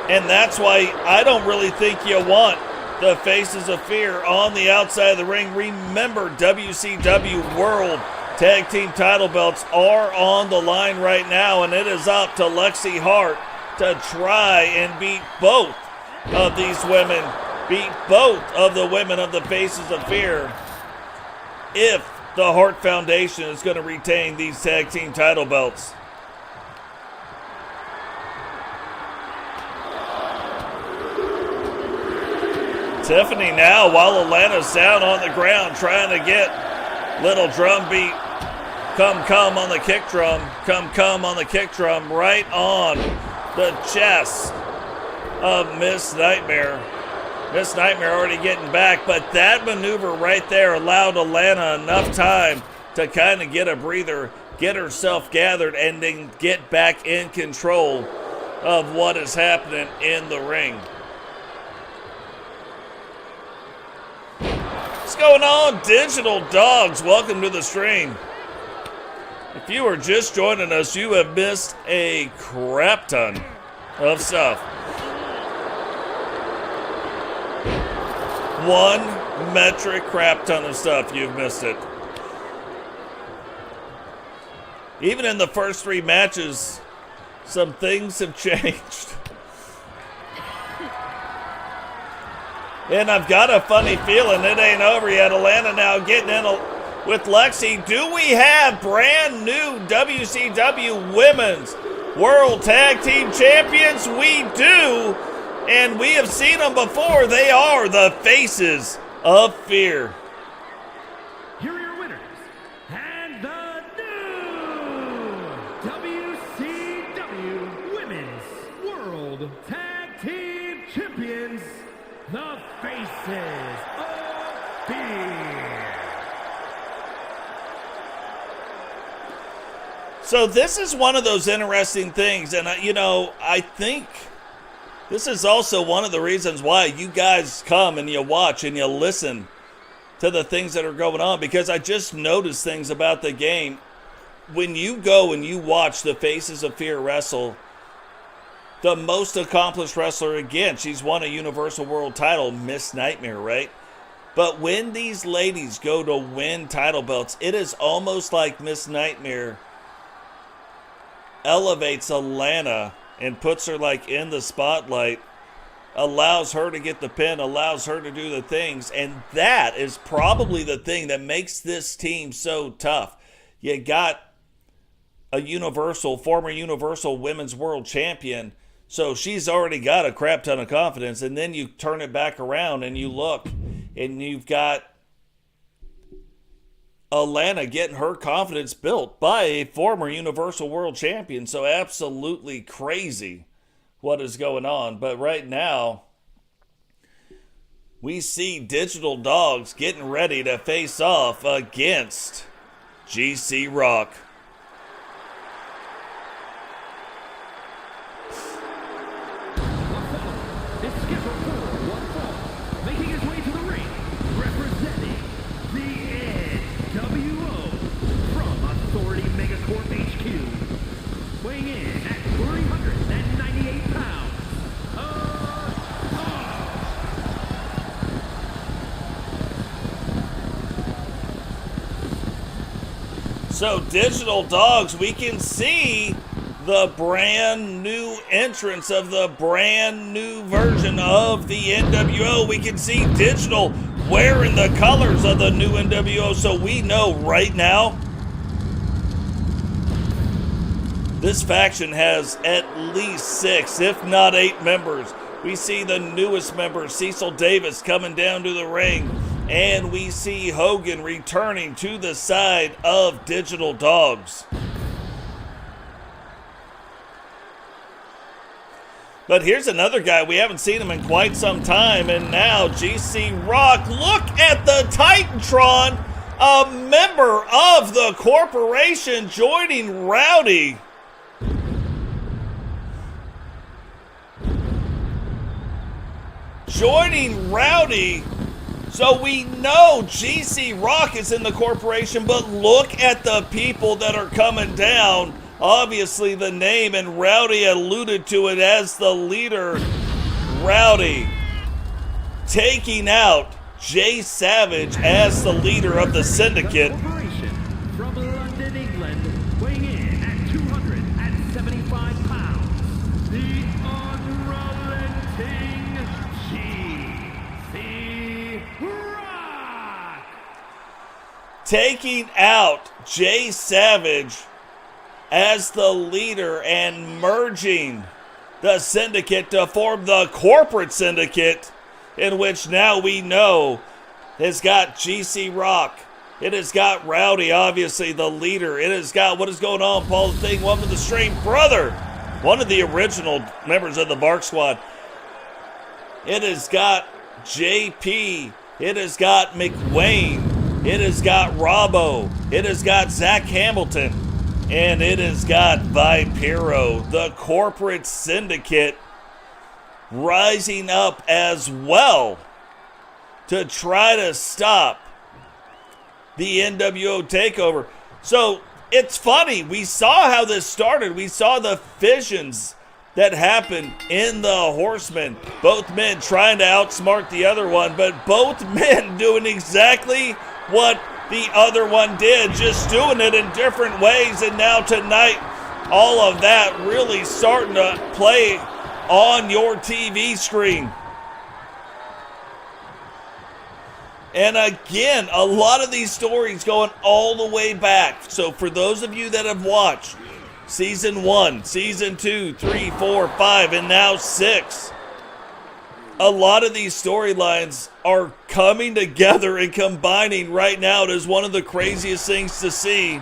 And that's why I don't really think you want the Faces of Fear on the outside of the ring. Remember, WCW World Tag Team title belts are on the line right now, and it is up to Lexi Hart to try and beat both of these women, beat both of the women of the Faces of Fear, if the Hart Foundation is going to retain these tag team title belts. Tiffany now, while Alana's down on the ground, trying to get little drum beat. Come on the kick drum. Come on the kick drum. Right on the chest of Miss Nightmare. Miss Nightmare already getting back, but that maneuver right there allowed Alana enough time to kind of get a breather, get herself gathered, and then get back in control of what is happening in the ring. What's going on, Digital Dogs? Welcome to the stream. If you are just joining us, you have missed a crap ton of stuff. One metric crap ton of stuff. You've missed it. Even in the first three matches, some things have changed. And I've got a funny feeling it ain't over yet. Alana now getting in with Lexi. Do we have brand new WCW Women's World Tag Team Champions? We do. And we have seen them before. They are the Faces of Fear. Here are your winners. And the new WCW Women's World Tag Team Champions, the Faces of Fear. So this is one of those interesting things. And, I think this is also one of the reasons why you guys come and you watch and you listen to the things that are going on, because I just noticed things about the game. When you go and you watch the Faces of Fear wrestle, the most accomplished wrestler, again, she's won a Universal World title, Miss Nightmare, right? But when these ladies go to win title belts, it is almost like Miss Nightmare elevates Alana and puts her like in the spotlight, allows her to get the pin, allows her to do the things. And that is probably the thing that makes this team so tough. You got a former Universal Women's World Champion. So she's already got a crap ton of confidence. And then you turn it back around and you look and you've got Alana getting her confidence built by a former Universal World Champion. So absolutely crazy what is going on. But right now, we see Digital Dogs getting ready to face off against GC Rock. Is scheduled for one fall, making his way to the ring, representing the NWO from Authority Megacorp HQ, weighing in at 398 pounds. So Digital Dogs, we can see the brand new entrance of the brand new version of the NWO. We can see Digital wearing the colors of the new NWO. So we know right now this faction has at least 6, if not 8 members. We see the newest member, Cecil Davis, coming down to the ring. And we see Hogan returning to the side of Digital Dogs. But here's another guy. We haven't seen him in quite some time. And now GC Rock. Look at the Titantron. A member of the corporation joining Rowdy. Joining Rowdy. So we know GC Rock is in the corporation, but look at the people that are coming down. Obviously the name, and Rowdy alluded to it as the leader. Rowdy taking out Jay Savage as the leader of the syndicate. From London, England, weighing in at 275 pounds, the unrelenting GC Rock. Taking out Jay Savage as the leader and merging the syndicate to form the corporate syndicate, in which now we know has got GC Rock. It has got Rowdy, obviously the leader. It has got, what is going on, Paul the Thing, one with the Stream brother, one of the original members of the Bark Squad. It has got JP. It has got McWayne. It has got Robbo. It has got Zach Hamilton. And it has got Vipero, the corporate syndicate, rising up as well to try to stop the NWO takeover. So it's funny. We saw how this started. We saw the fissions that happened in the Horsemen. Both men trying to outsmart the other one, but both men doing exactly what the other one did, just doing it in different ways. And now tonight, all of that really starting to play on your TV screen. And again, a lot of these stories going all the way back. So for those of you that have watched Season 1, Season 2, 3, 4, 5, and now 6, a lot of these storylines are coming together and combining right now. It is one of the craziest things to see.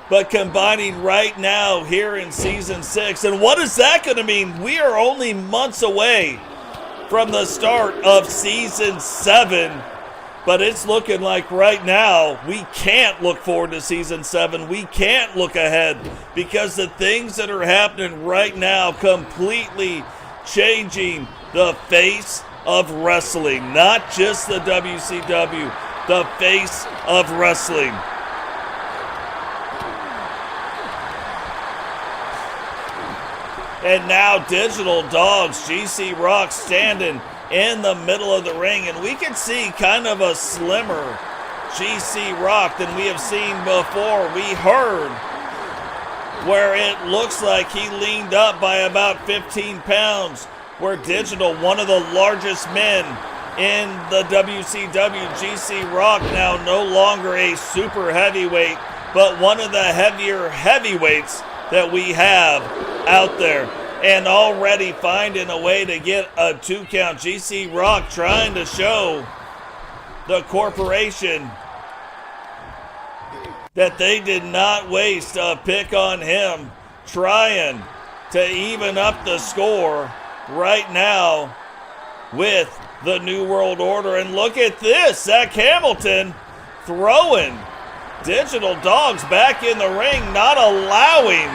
But combining right now here in Season 6. And what is that going to mean? We are only months away from the start of Season 7. But it's looking like right now we can't look forward to Season 7. We can't look ahead because the things that are happening right now completely changing the face of wrestling. Not just the WCW, the face of wrestling. And now Digital Dogs, GC Rock standing in the middle of the ring. And we can see kind of a slimmer GC Rock than we have seen before. We heard where it looks like he leaned up by about 15 pounds. Where Digital, one of the largest men in the WCW, GC Rock, now no longer a super heavyweight, but one of the heavier heavyweights that we have out there. And already finding a way to get a 2 count. GC Rock trying to show the corporation that they did not waste a pick on him, trying to even up the score right now with the New World Order. And look at this, Zach Hamilton throwing Digital Dogs back in the ring, not allowing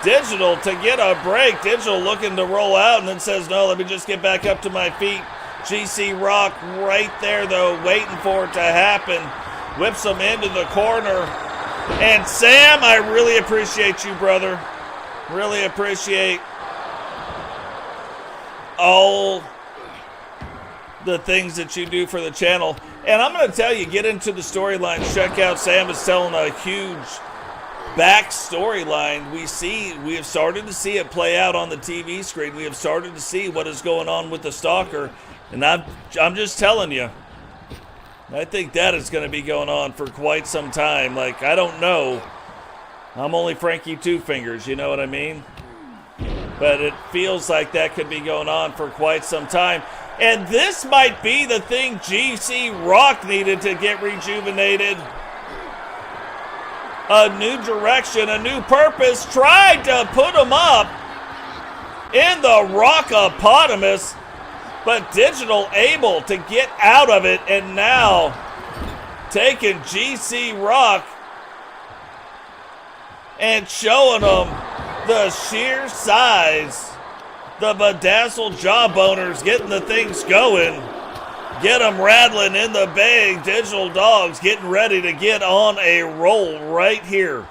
Digital to get a break. Digital looking to roll out and then says, no, let me just get back up to my feet. GC Rock right there, though, waiting for it to happen. Whips him into the corner. And Sam, I really appreciate you, brother. Really appreciate all the things that you do for the channel. And I'm going to tell you, get into the storylines. Check out Sam is telling a huge back storyline. We have started to see it play out on the TV screen. We have started to see what is going on with the stalker. And I'm just telling you, I think that is going to be going on for quite some time. Like, I don't know. I'm only Frankie Two Fingers, you know what I mean? But it feels like that could be going on for quite some time. And this might be the thing GC Rock needed to get rejuvenated. A new direction, a new purpose. Tried to put him up in the Rockopotamus, but Digital able to get out of it, and now taking GC Rock and showing him the sheer size. The bedazzled jawboners getting the things going. Get them rattling in the bag. Digital Dogs getting ready to get on a roll right here.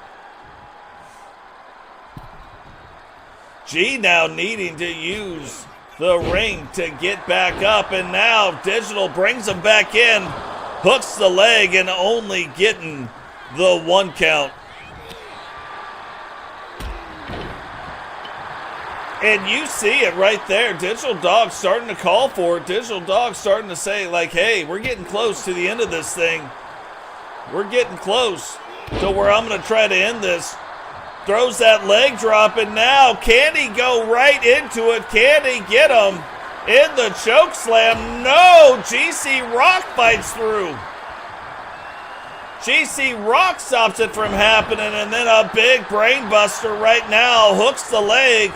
G now needing to use the ring to get back up, and now Digital brings him back in, hooks the leg, and only getting the 1 count. And you see it right there. Digital Dog's starting to call for it. Digital Dog's starting to say, like, hey, we're getting close to the end of this thing. We're getting close to where I'm going to try to end this. Throws that leg drop, and now can he go right into it? Can he get him in the choke slam? No, GC Rock fights through. GC Rock stops it from happening, and then a big brain buster right now hooks the leg.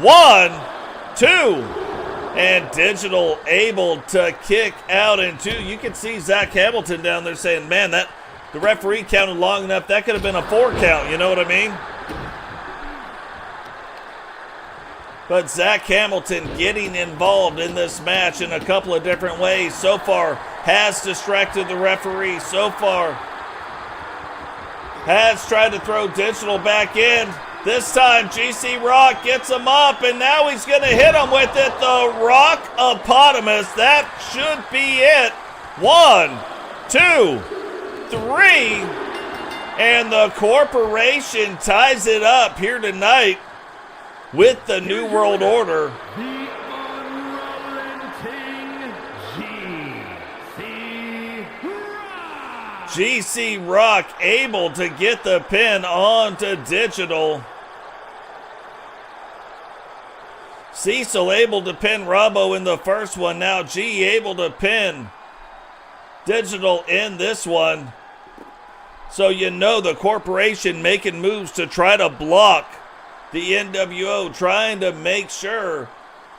1, 2, and Digital able to kick out in 2. You can see Zach Hamilton down there saying, man, that the referee counted long enough. That could have been a 4 count, you know what I mean? But Zach Hamilton getting involved in this match in a couple of different ways. So far has distracted the referee. So far has tried to throw Digital back in. This time, GC Rock gets him up, and now he's going to hit him with it. The Rockopotamus. That should be it. 1, 2, 3. And the Corporation ties it up here tonight with the New World Order. The unrelenting GC Rock. GC Rock able to get the pin onto Digital. Cecil able to pin Robbo in the first one. Now G able to pin Digital in this one. So you know the Corporation making moves to try to block the NWO, trying to make sure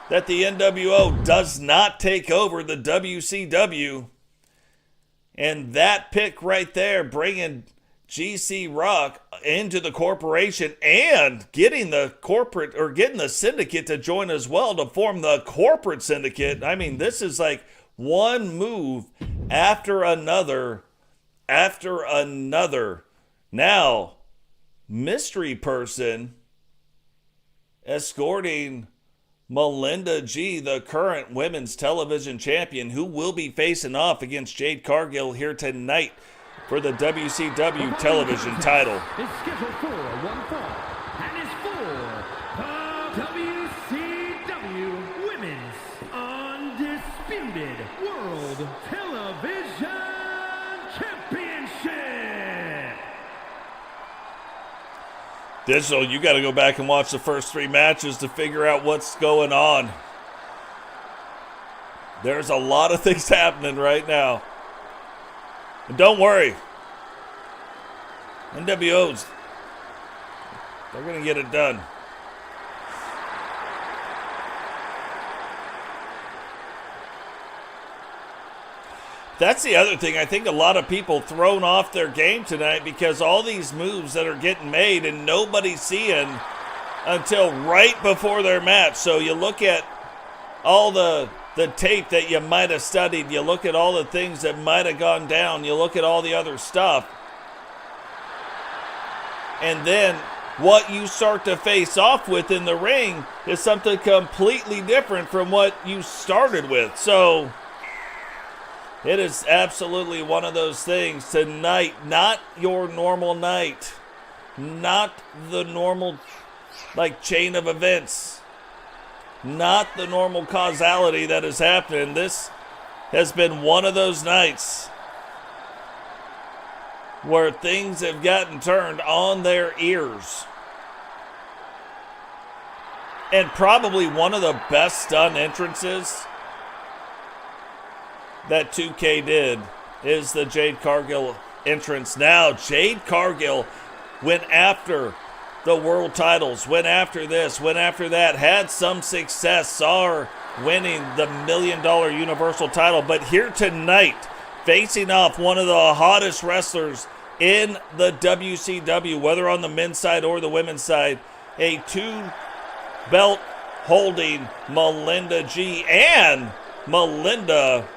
that the NWO does not take over the WCW. And that pick right there, bringing GC Rock into the Corporation and getting the corporate, or getting the syndicate to join as well to form the corporate syndicate. I mean, this is like one move after another, after another. Now, mystery person escorting Melinda G, the current women's television champion, who will be facing off against Jade Cargill here tonight for the WCW television title. Is scheduled for one fall and is for the WCW Women's Undisputed World Television Championship. Digital, you got to go back and watch the first 3 matches to figure out what's going on. There's a lot of things happening right now. And don't worry. NWOs, they're going to get it done. That's the other thing. I think a lot of people thrown off their game tonight because all these moves that are getting made and nobody's seeing until right before their match. So you look at all the tape that you might have studied. You look at all the things that might have gone down. You look at all the other stuff. And then what you start to face off with in the ring is something completely different from what you started with. So It is absolutely one of those things tonight, not your normal night, not the normal chain of events, not the normal causality that is happening. This has been one of those nights where things have gotten turned on their ears. And probably one of the best stun entrances that 2K did is the Jade Cargill entrance. Now, Jade Cargill went after the world titles, went after this, went after that, had some success, saw her winning the $1 million Universal title. But here tonight, facing off one of the hottest wrestlers in the WCW, whether on the men's side or the women's side, a 2-belt holding Melinda G. And Melinda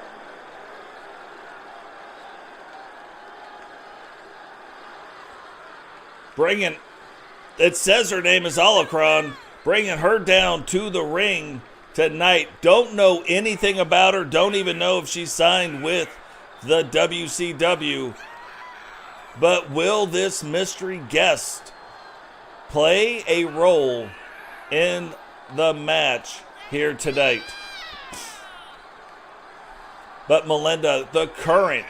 it says her name is Holocron, bringing her down to the ring tonight. Don't know anything about her. Don't even know if she signed with the WCW. But will this mystery guest play a role in the match here tonight? But Melinda, the current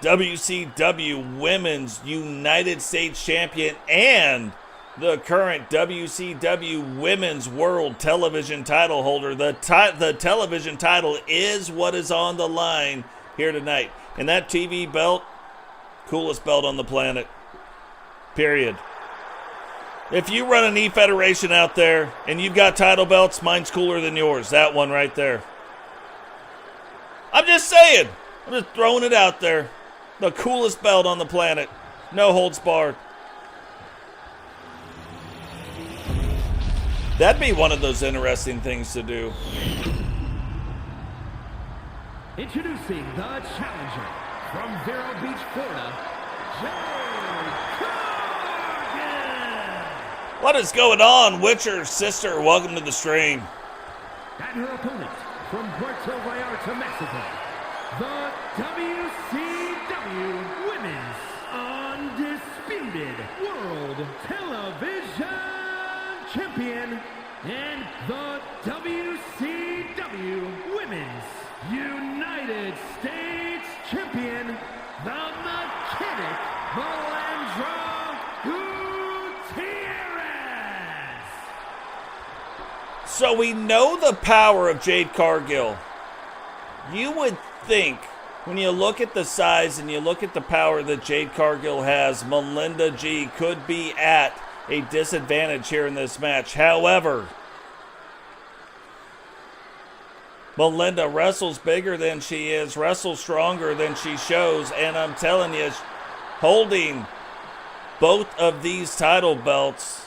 WCW Women's United States Champion and the current WCW Women's World Television title holder. The television title is what is on the line here tonight. And that TV belt, coolest belt on the planet. Period. If you run an E-Federation out there and you've got title belts, mine's cooler than yours. That one right there. I'm just saying. I'm just throwing it out there. The coolest belt on the planet. No holds barred. That'd be one of those interesting things to do. Introducing the challenger from Vero Beach, Florida, Jade Cargill. What is going on, Witcher sister? Welcome to the stream. And her opponent from Puerto Vallarta, Mexico, the WCW Women's Undisputed World Television Champion and the WCW Women's United States Champion, the mechanic Melinda Gutierrez. So we know the power of Jade Cargill. You would think, when you look at the size and you look at the power that Jade Cargill has, Melinda G could be at a disadvantage here in this match. However, Melinda wrestles bigger than she is, wrestles stronger than she shows, and I'm telling you, holding both of these title belts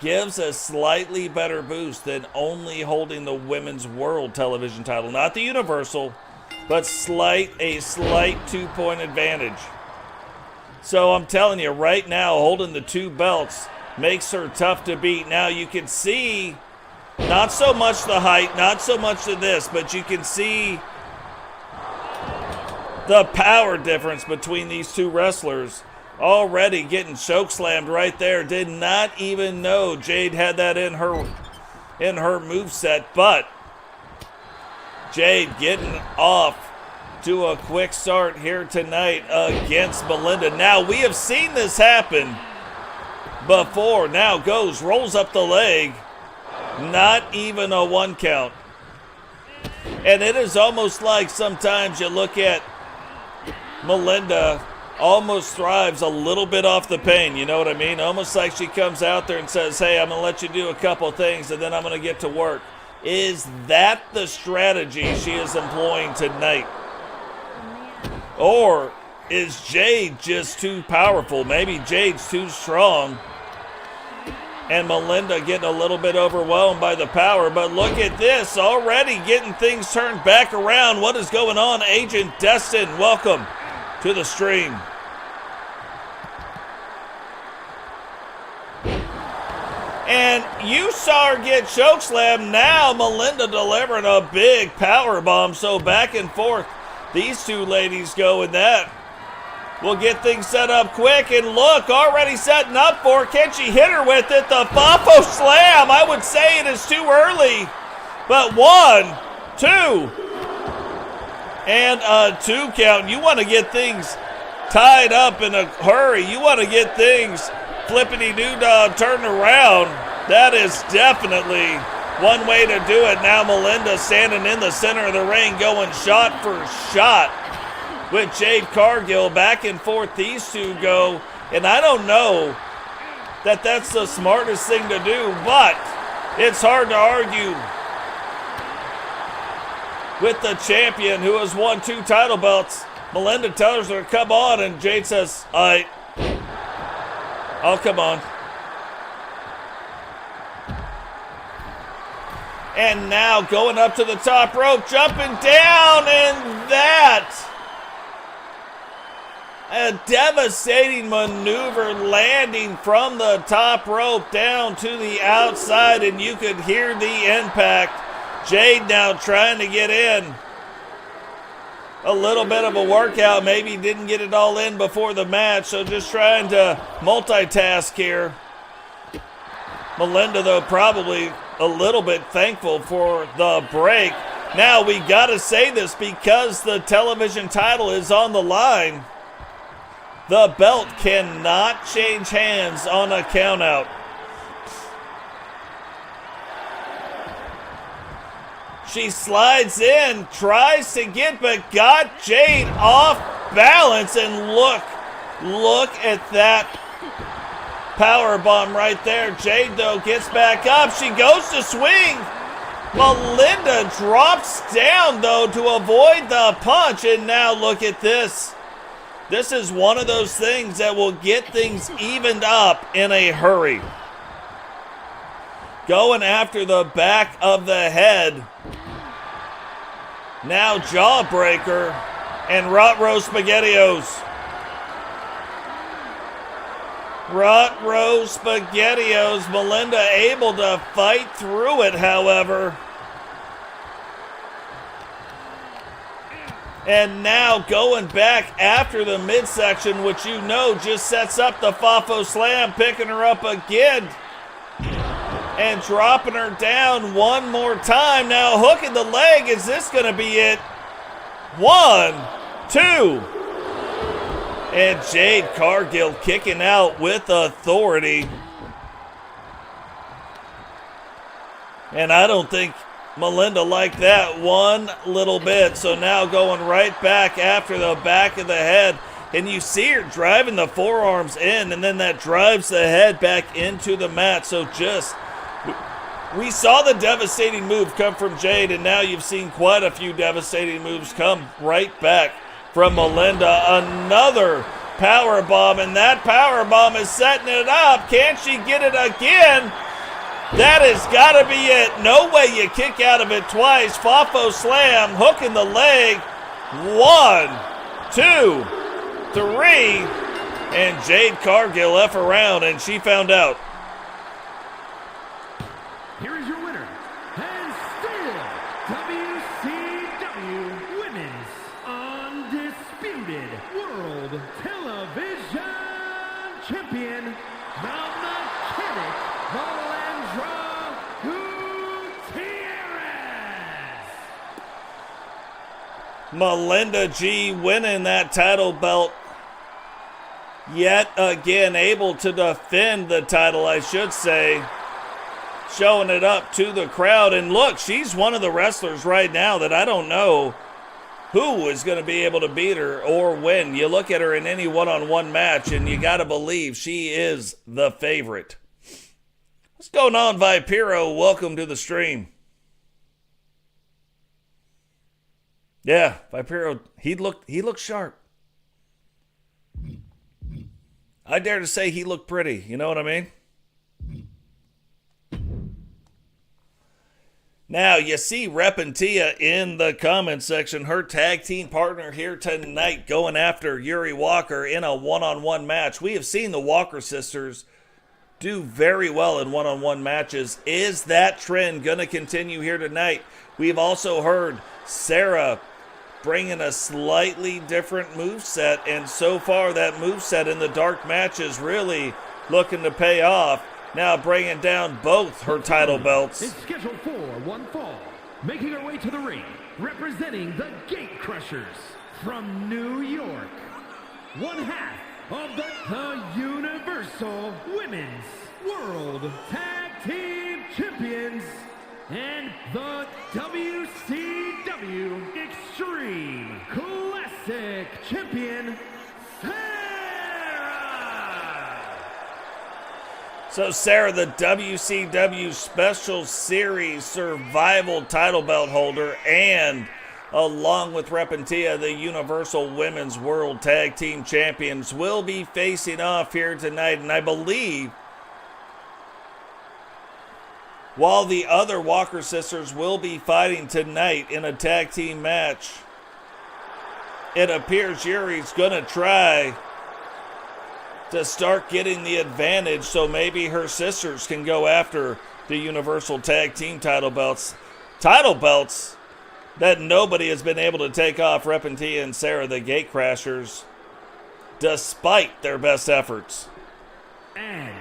gives a slightly better boost than only holding the Women's World Television title. Not the Universal, but a slight 2-point advantage. So I'm telling you, right now, holding the 2 belts makes her tough to beat. Now you can see, not so much the height, not so much to this, but you can see the power difference between these 2 wrestlers. Already getting chokeslammed right there. Did not even know Jade had that in her moveset, but Jade getting off to a quick start here tonight against Melinda. Now, we have seen this happen before. Now rolls up the leg. Not even a 1 count. And it is almost like sometimes you look at Melinda almost thrives a little bit off the pain, you know what I mean? Almost like she comes out there and says, hey, I'm going to let you do a couple things and then I'm going to get to work. Is that the strategy she is employing tonight? Or is Jade just too powerful? Maybe Jade's too strong and Melinda getting a little bit overwhelmed by the power. But look at this, already getting things turned back around. What is going on? Agent Destin, welcome to the stream. And you saw her get chokeslammed. Now Melinda delivering a big power bomb. So back and forth these two ladies go, and that will get things set up quick. And look, already setting up for, can she hit her with it? The Fafo Slam. I would say it is too early. But 1, 2, and a 2 count. You want to get things tied up in a hurry. You want to get things flippity-doo-dah turned around. That is definitely one way to do it. Now Melinda standing in the center of the ring going shot for shot with Jade Cargill. Back and forth these two go. And I don't know that that's the smartest thing to do, but it's hard to argue with the champion who has won 2 title belts. Melinda tells her to come on, and Jade says, all right, I'll come on. And now going up to the top rope, jumping down, and that, a devastating maneuver, landing from the top rope down to the outside, and you could hear the impact. Jade now trying to get in. A little bit of a workout, maybe didn't get it all in before the match, so just trying to multitask here. Melinda, though, probably a little bit thankful for the break. Now, we got to say this because the television title is on the line. The belt cannot change hands on a countout. She slides in, tries to get, but got Jade off balance. And look at that power bomb right there. Jade, though, gets back up. She goes to swing. Melinda drops down, though, to avoid the punch. And now look at this. This is one of those things that will get things evened up in a hurry. Going after the back of the head. Now Jawbreaker and Rot-Row SpaghettiOs. Rot-Row SpaghettiOs. Melinda able to fight through it, however. And now going back after the midsection, which you know just sets up the Fafo Slam, picking her up again. And dropping her down one more time. Now hooking the leg. Is this going to be it? 1, 2. And Jade Cargill kicking out with authority. And I don't think Melinda liked that one little bit. So now going right back after the back of the head. And you see her driving the forearms in. And then that drives the head back into the mat. So just... we saw the devastating move come from Jade, and now you've seen quite a few devastating moves come right back from Melinda. Another power bomb, and that power bomb is setting it up. Can she get it again? That has got to be it. No way you kick out of it twice. Fafo Slam, hooking the leg. 1, 2, 3, and Jade Cargill F around, and she found out. Here is your winner, and still WCW Women's Undisputed World Television Champion, the Mechanic, Melinda Gutierrez. Melinda G winning that title belt. Yet again able to defend the title, I should say. Showing it up to the crowd. And look, she's one of the wrestlers right now that I don't know who is going to be able to beat her or win. You look at her in any one-on-one match, and you got to believe she is the favorite. What's going on, Vipiro? Welcome to the stream. Yeah, Vipiro, he looked sharp. I dare to say he looked pretty. You know what I mean? Now, you see Reppin' Tia in the comment section. Her tag team partner here tonight going after Yuri Walker in a one-on-one match. We have seen the Walker sisters do very well in one-on-one matches. Is that trend going to continue here tonight? We've also heard Serra bringing a slightly different moveset, and so far that moveset in the dark match is really looking to pay off. Now bringing down both her title belts. It's scheduled for one fall. Making her way to the ring, representing the Gate Crushers from New York. One half of the Universal Women's World Tag Team Champions and the WCW Extreme Classic Champion, Serra. So Serra, the WCW Special Series Survival title belt holder, and along with Repentia, the Universal Women's World Tag Team Champions, will be facing off here tonight. And I believe while the other Walker sisters will be fighting tonight in a tag team match, it appears Yuri's going to try to start getting the advantage so maybe her sisters can go after the Universal Tag Team title belts. Title belts that nobody has been able to take off Repentia and Serra, the Gate Crashers, despite their best efforts. And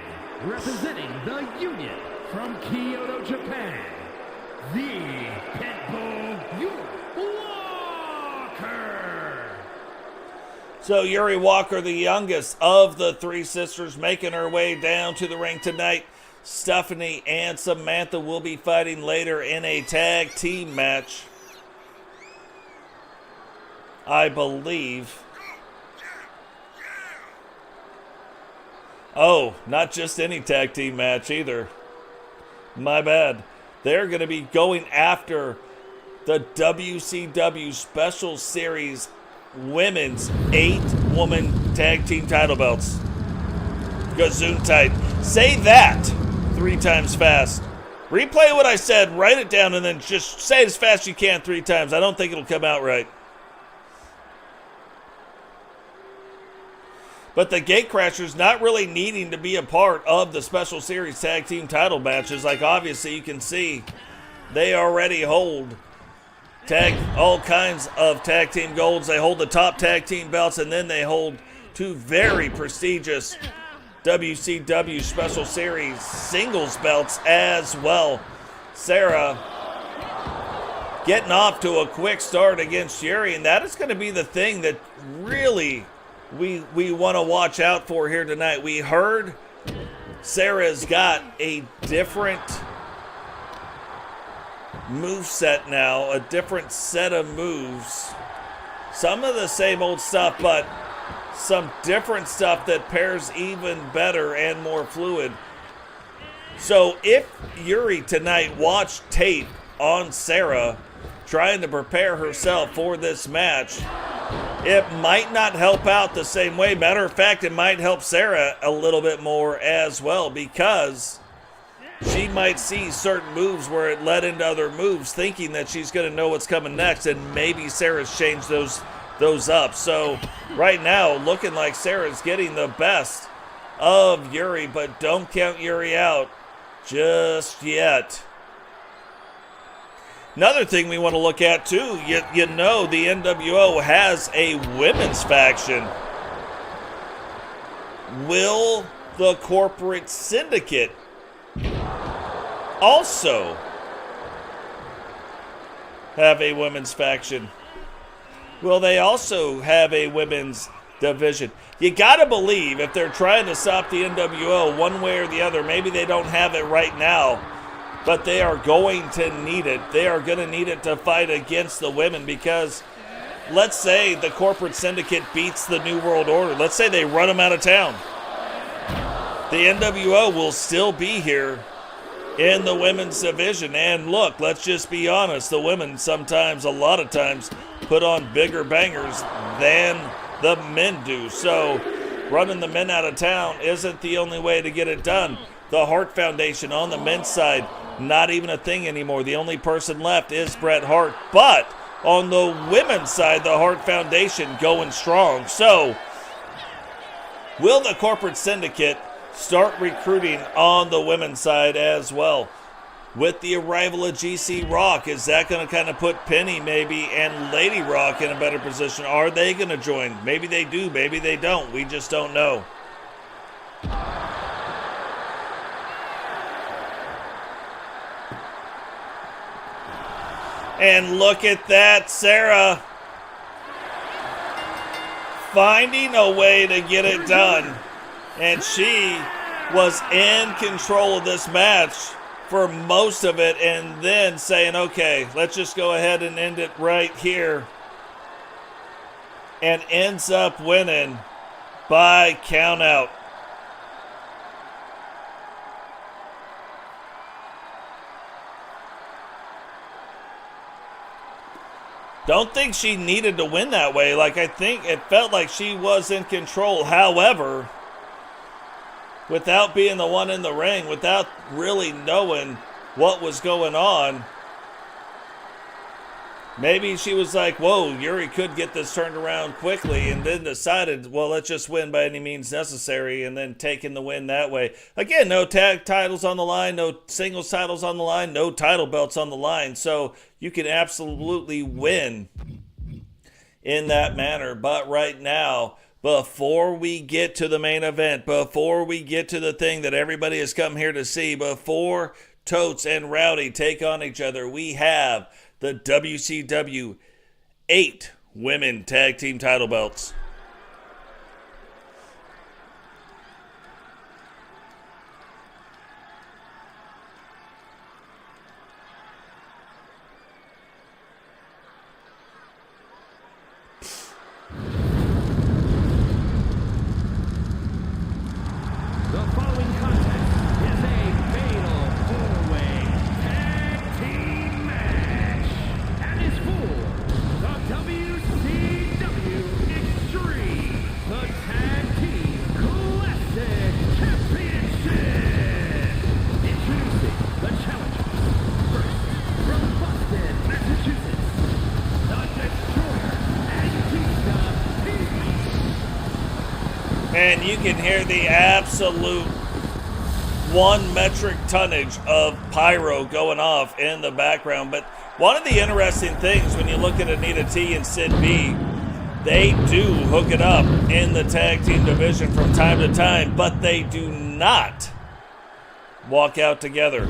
representing the Union from Kyoto, Japan, the Pitbull Yuri Walker. So Yuri Walker, the youngest of the three sisters, making her way down to the ring tonight. Tiffany and Samantha will be fighting later in a tag team match, I believe. Oh, not just any tag team match either. My bad. They're going to be going after the WCW Special Series Women's 8-woman tag team title belts. Gesundheit. Say that 3 times fast. Replay what I said, write it down, and then just say it as fast as you can 3 times. I don't think it'll come out right. But the Gate Crashers not really needing to be a part of the Special Series Tag Team title matches. Like, obviously, you can see they already hold all kinds of tag team golds. They hold the top tag team belts, and then they hold 2 very prestigious WCW Special Series singles belts as well. Serra getting off to a quick start against Yuri, and that is going to be the thing that really we want to watch out for here tonight. We heard Serra's got a different moveset now, a different set of moves. Some of the same old stuff, but some different stuff that pairs even better and more fluid. So if Yuri tonight watched tape on Serra trying to prepare herself for this match, it might not help out the same way. Matter of fact, it might help Serra a little bit more as well, because she might see certain moves where it led into other moves, thinking that she's going to know what's coming next, and maybe Serra's changed those up. So right now, looking like Serra's getting the best of Yuri, but don't count Yuri out just yet. Another thing we want to look at, too, you know the NWO has a women's faction. Will the corporate syndicate also have a women's faction? Will they also have a women's division? You got to believe if they're trying to stop the NWO one way or the other, maybe they don't have it right now, but they are going to need it. They are going to need it to fight against the women, because let's say the corporate syndicate beats the New World Order. Let's say they run them out of town. The NWO will still be here in the women's division. And look, let's just be honest. The women sometimes, a lot of times, put on bigger bangers than the men do. So running the men out of town isn't the only way to get it done. The Hart Foundation on the men's side, not even a thing anymore. The only person left is Bret Hart. But on the women's side, the Hart Foundation going strong. So will the corporate syndicate start recruiting on the women's side as well. With the arrival of GC Rock, is that going to kind of put Penny maybe and Lady Rock in a better position? Are they going to join? Maybe they do, maybe they don't. We just don't know. And look at that, Serra finding a way to get it done. And she was in control of this match for most of it, and then saying, okay, let's just go ahead and end it right here. And ends up winning by countout. Don't think she needed to win that way. Like, I think it felt like she was in control. However, without being the one in the ring, without really knowing what was going on, maybe she was like, whoa, Yuri could get this turned around quickly, and then decided, well, let's just win by any means necessary, and then taking the win that way. Again, no tag titles on the line, no singles titles on the line, no title belts on the line, so you can absolutely win in that manner. But right now, before we get to the main event, before we get to the thing that everybody has come here to see, before Totes and Rowdy take on each other, we have the WCW 8 Women Tag Team title belts. And you can hear the absolute 1 metric tonnage of pyro going off in the background. But one of the interesting things when you look at Anita T and Sid B, they do hook it up in the tag team division from time to time, but they do not walk out together.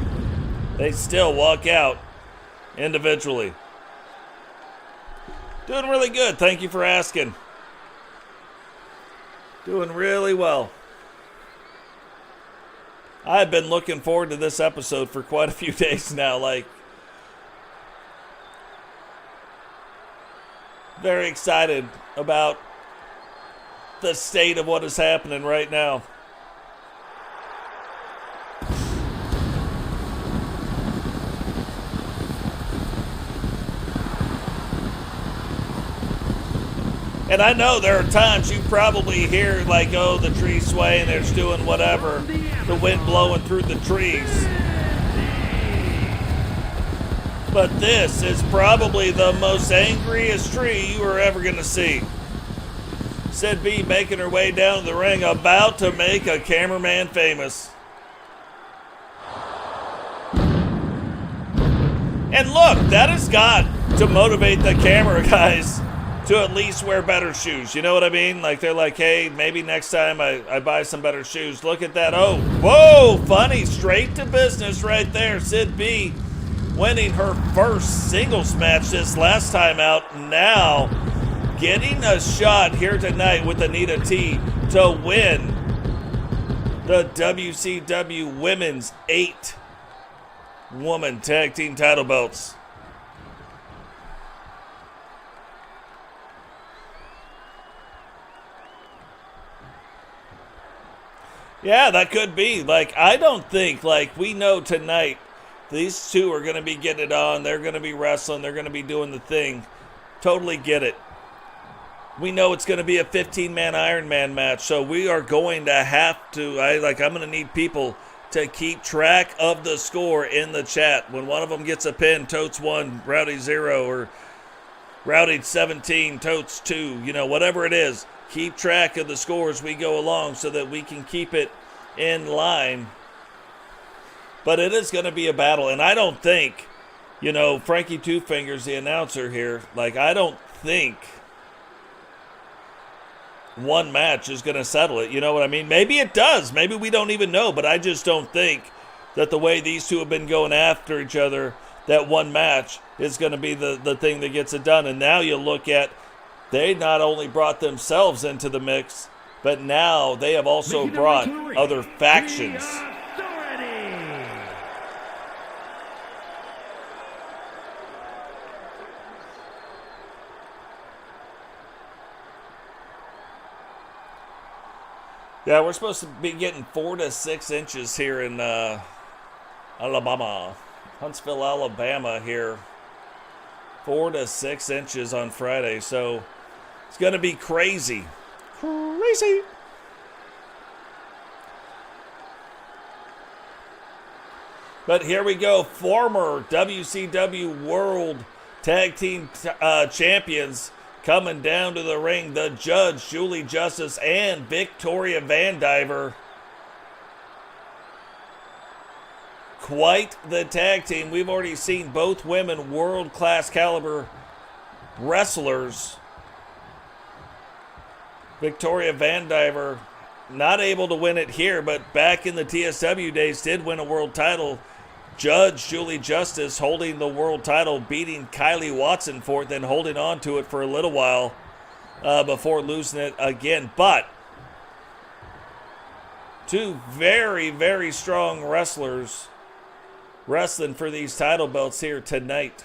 They still walk out individually. Doing really good. Thank you for asking. Doing really well. I've been looking forward to this episode for quite a few days now. Like, very excited about the state of what is happening right now. And I know there are times you probably hear like, oh, the trees swaying, they're just doing whatever, the wind blowing through the trees. But this is probably the most angriest tree you are ever going to see. Sid B making her way down to the ring, about to make a cameraman famous. And look, that has got to motivate the camera guys to at least wear better shoes. You know what I mean? Like, they're like, hey, maybe next time I buy some better shoes. Look at that. Oh, whoa, funny. Straight to business right there. Sid B winning her first singles match this last time out. Now getting a shot here tonight with Anita T to win the WCW Women's 8 Woman Tag Team title belts. Yeah, that could be. Like, I don't think, like, we know tonight these two are going to be getting it on. They're going to be wrestling. They're going to be doing the thing. Totally get it. We know it's going to be a 15-man Iron Man match, so we are going to have to, I'm going to need people to keep track of the score in the chat. When one of them gets a pin, Totes 1, Rowdy 0, or Rowdy 17, Totes 2, you know, whatever it is. Keep track of the scores we go along so that we can keep it in line. But it is going to be a battle. And I don't think, Frankie Two Fingers, the announcer here, I don't think one match is going to settle it. You know what I mean? Maybe it does. Maybe we don't even know. But I just don't think that the way these two have been going after each other, that one match is going to be the thing that gets it done. And now you look at, they not only brought themselves into the mix, but now they have also brought other factions. Yeah, we're supposed to be getting 4 to 6 inches here in Alabama. Huntsville, Alabama here. 4 to 6 inches on Friday. So it's going to be crazy. Crazy. But here we go. Former WCW World Tag Team Champions coming down to the ring, the Judge, Julie Justice, and Victoria Vandiver. Quite the tag team. We've already seen both women world-class caliber wrestlers. Victoria Vandiver not able to win it here, but back in the TSW days did win a world title. Judge Julie Justice holding the world title, beating Kylee Watson for it, then holding on to it for a little while before losing it again. But two very, very strong wrestlers wrestling for these title belts here tonight.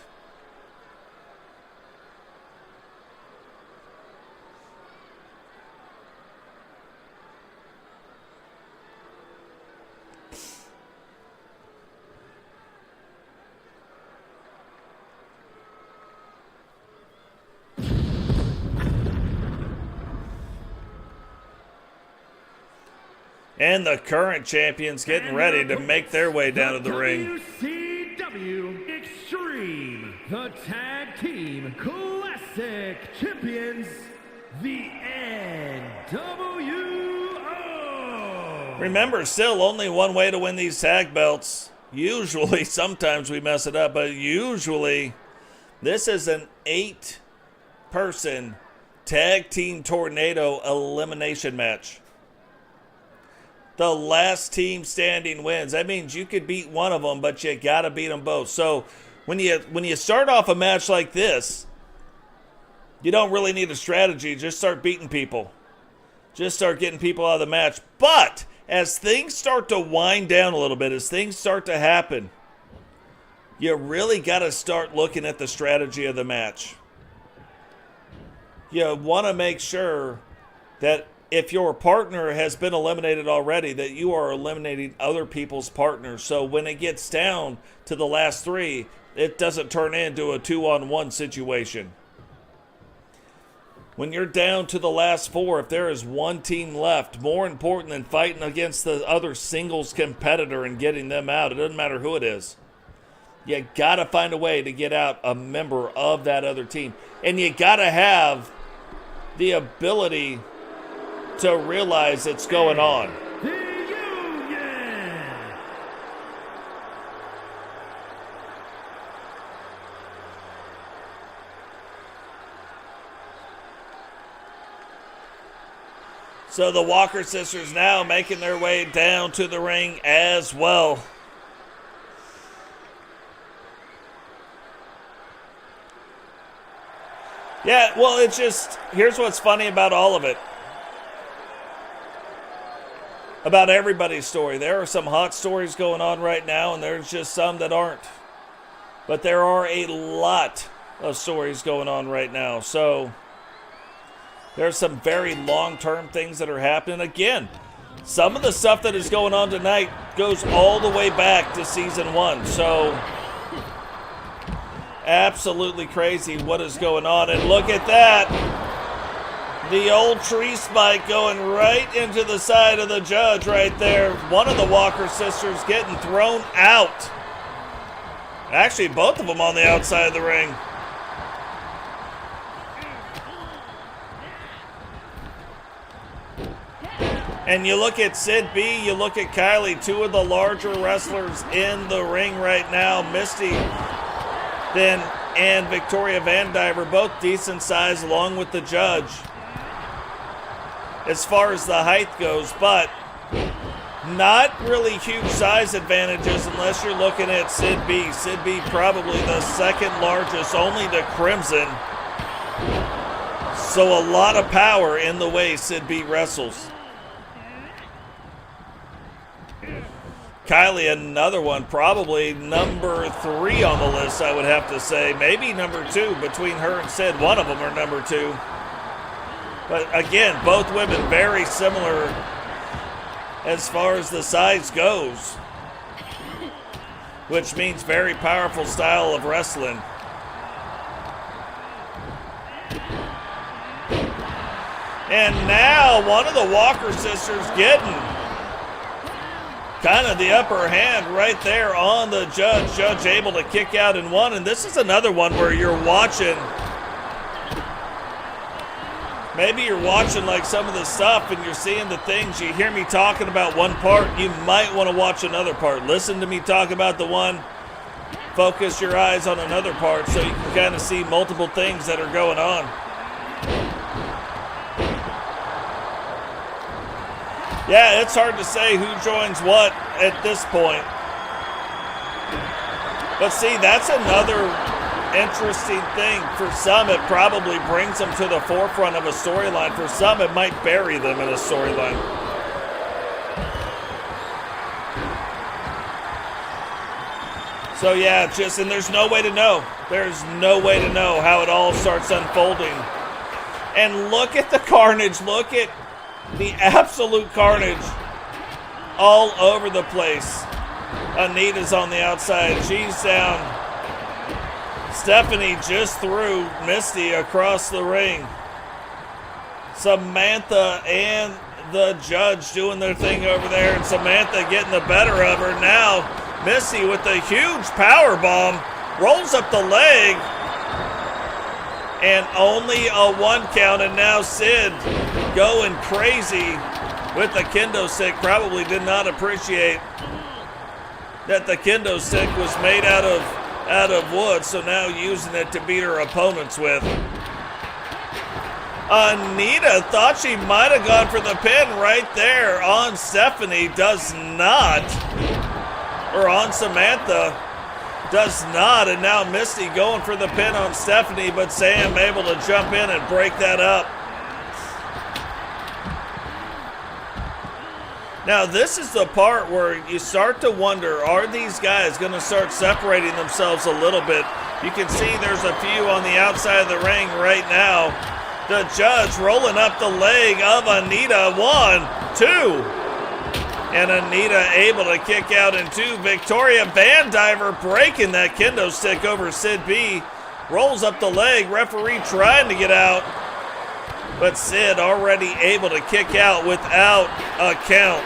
And the current champions getting ready to make their way down to the ring. WCW Extreme, the Tag Team Classic Champions, the NWO. Remember, still only one way to win these tag belts. Usually, sometimes we mess it up, but usually this is an 8-person tag team tornado elimination match. The last team standing wins. That means you could beat one of them, but you got to beat them both. So when you start off a match like this, you don't really need a strategy. Just start beating people. Just start getting people out of the match. But as things start to wind down a little bit, as things start to happen, you really got to start looking at the strategy of the match. You want to make sure that if your partner has been eliminated already, that you are eliminating other people's partners. So when it gets down to the last 3, it doesn't turn into a 2-on-1 situation. When you're down to the last 4, if there is one team left, more important than fighting against the other singles competitor and getting them out, it doesn't matter who it is. You got to find a way to get out a member of that other team. And you got to have the ability to realize it's going on. The Union. So the Walker sisters now making their way down to the ring as well. Yeah, well, it's just, here's what's funny about all of it. About everybody's story. There are some hot stories going on right now, and there's just some that aren't. But there are a lot of stories going on right now. So there's some very long-term things that are happening. Again, some of the stuff that is going on tonight goes all the way back to season 1. So absolutely crazy what is going on. And look at that. The old tree spike going right into the side of the Judge right there. One of the Walker sisters getting thrown out. Actually, both of them on the outside of the ring. And you look at Sid B, you look at Kylee, two of the larger wrestlers in the ring right now. Misti and Victoria Van Diver, both decent size along with the judge as far as the height goes, but not really huge size advantages unless you're looking at Sid B. Sid B probably the second largest, only to Crimson. So a lot of power in the way Sid B wrestles. Kylee, another one, probably number 3 on the list, I would have to say. Maybe number 2 between her and Sid. One of them are number 2. But again, both women very similar as far as the size goes, which means very powerful style of wrestling. And now one of the Walker sisters getting kind of the upper hand right there on the judge. Judge able to kick out in one. And this is another one where you're watching. Maybe you're watching like some of the stuff and you're seeing the things. You hear me talking about one part, you might want to watch another part. Listen to me talk about the one. Focus your eyes on another part so you can kind of see multiple things that are going on. Yeah, it's hard to say who joins what at this point. But see, that's another interesting thing. For some, it probably brings them to the forefront of a storyline. For some, it might bury them in a storyline. So yeah, and there's no way to know. There's no way to know how it all starts unfolding. And look at the carnage. Look at the absolute carnage all over the place. Anita's on the outside. She's down. Stephanie just threw Misti across the ring. Samantha and the judge doing their thing over there, and Samantha getting the better of her. Now Misti with a huge power bomb rolls up the leg, and only a 1 count. And now Sid going crazy with the kendo stick. Probably did not appreciate that the kendo stick was made out of wood, so now using it to beat her opponents with. Anita thought she might have gone for the pin right there on Stephanie. Does not. Or on Samantha. Does not. And now Misti going for the pin on Stephanie, but Sam able to jump in and break that up. Now this is the part where you start to wonder, are these guys going to start separating themselves a little bit? You can see there's a few on the outside of the ring right now. The judge rolling up the leg of Anita. 1, 2. And Anita able to kick out in 2. Victoria Van Diver breaking that kendo stick over Sid B. Rolls up the leg. Referee trying to get out. But Sid already able to kick out without a count.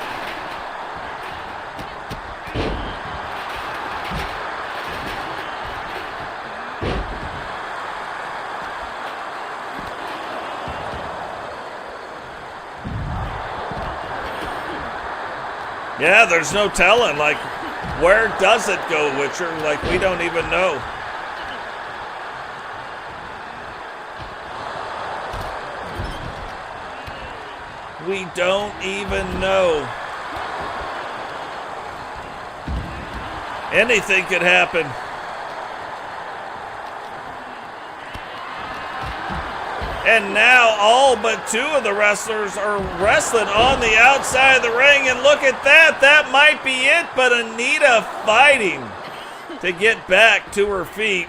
Yeah, there's no telling. Like, where does it go, Witcher? Like, we don't even know. We don't even know. Anything could happen. And now all but 2 of the wrestlers are wrestling on the outside of the ring. And look at that. That might be it. But Anita fighting to get back to her feet.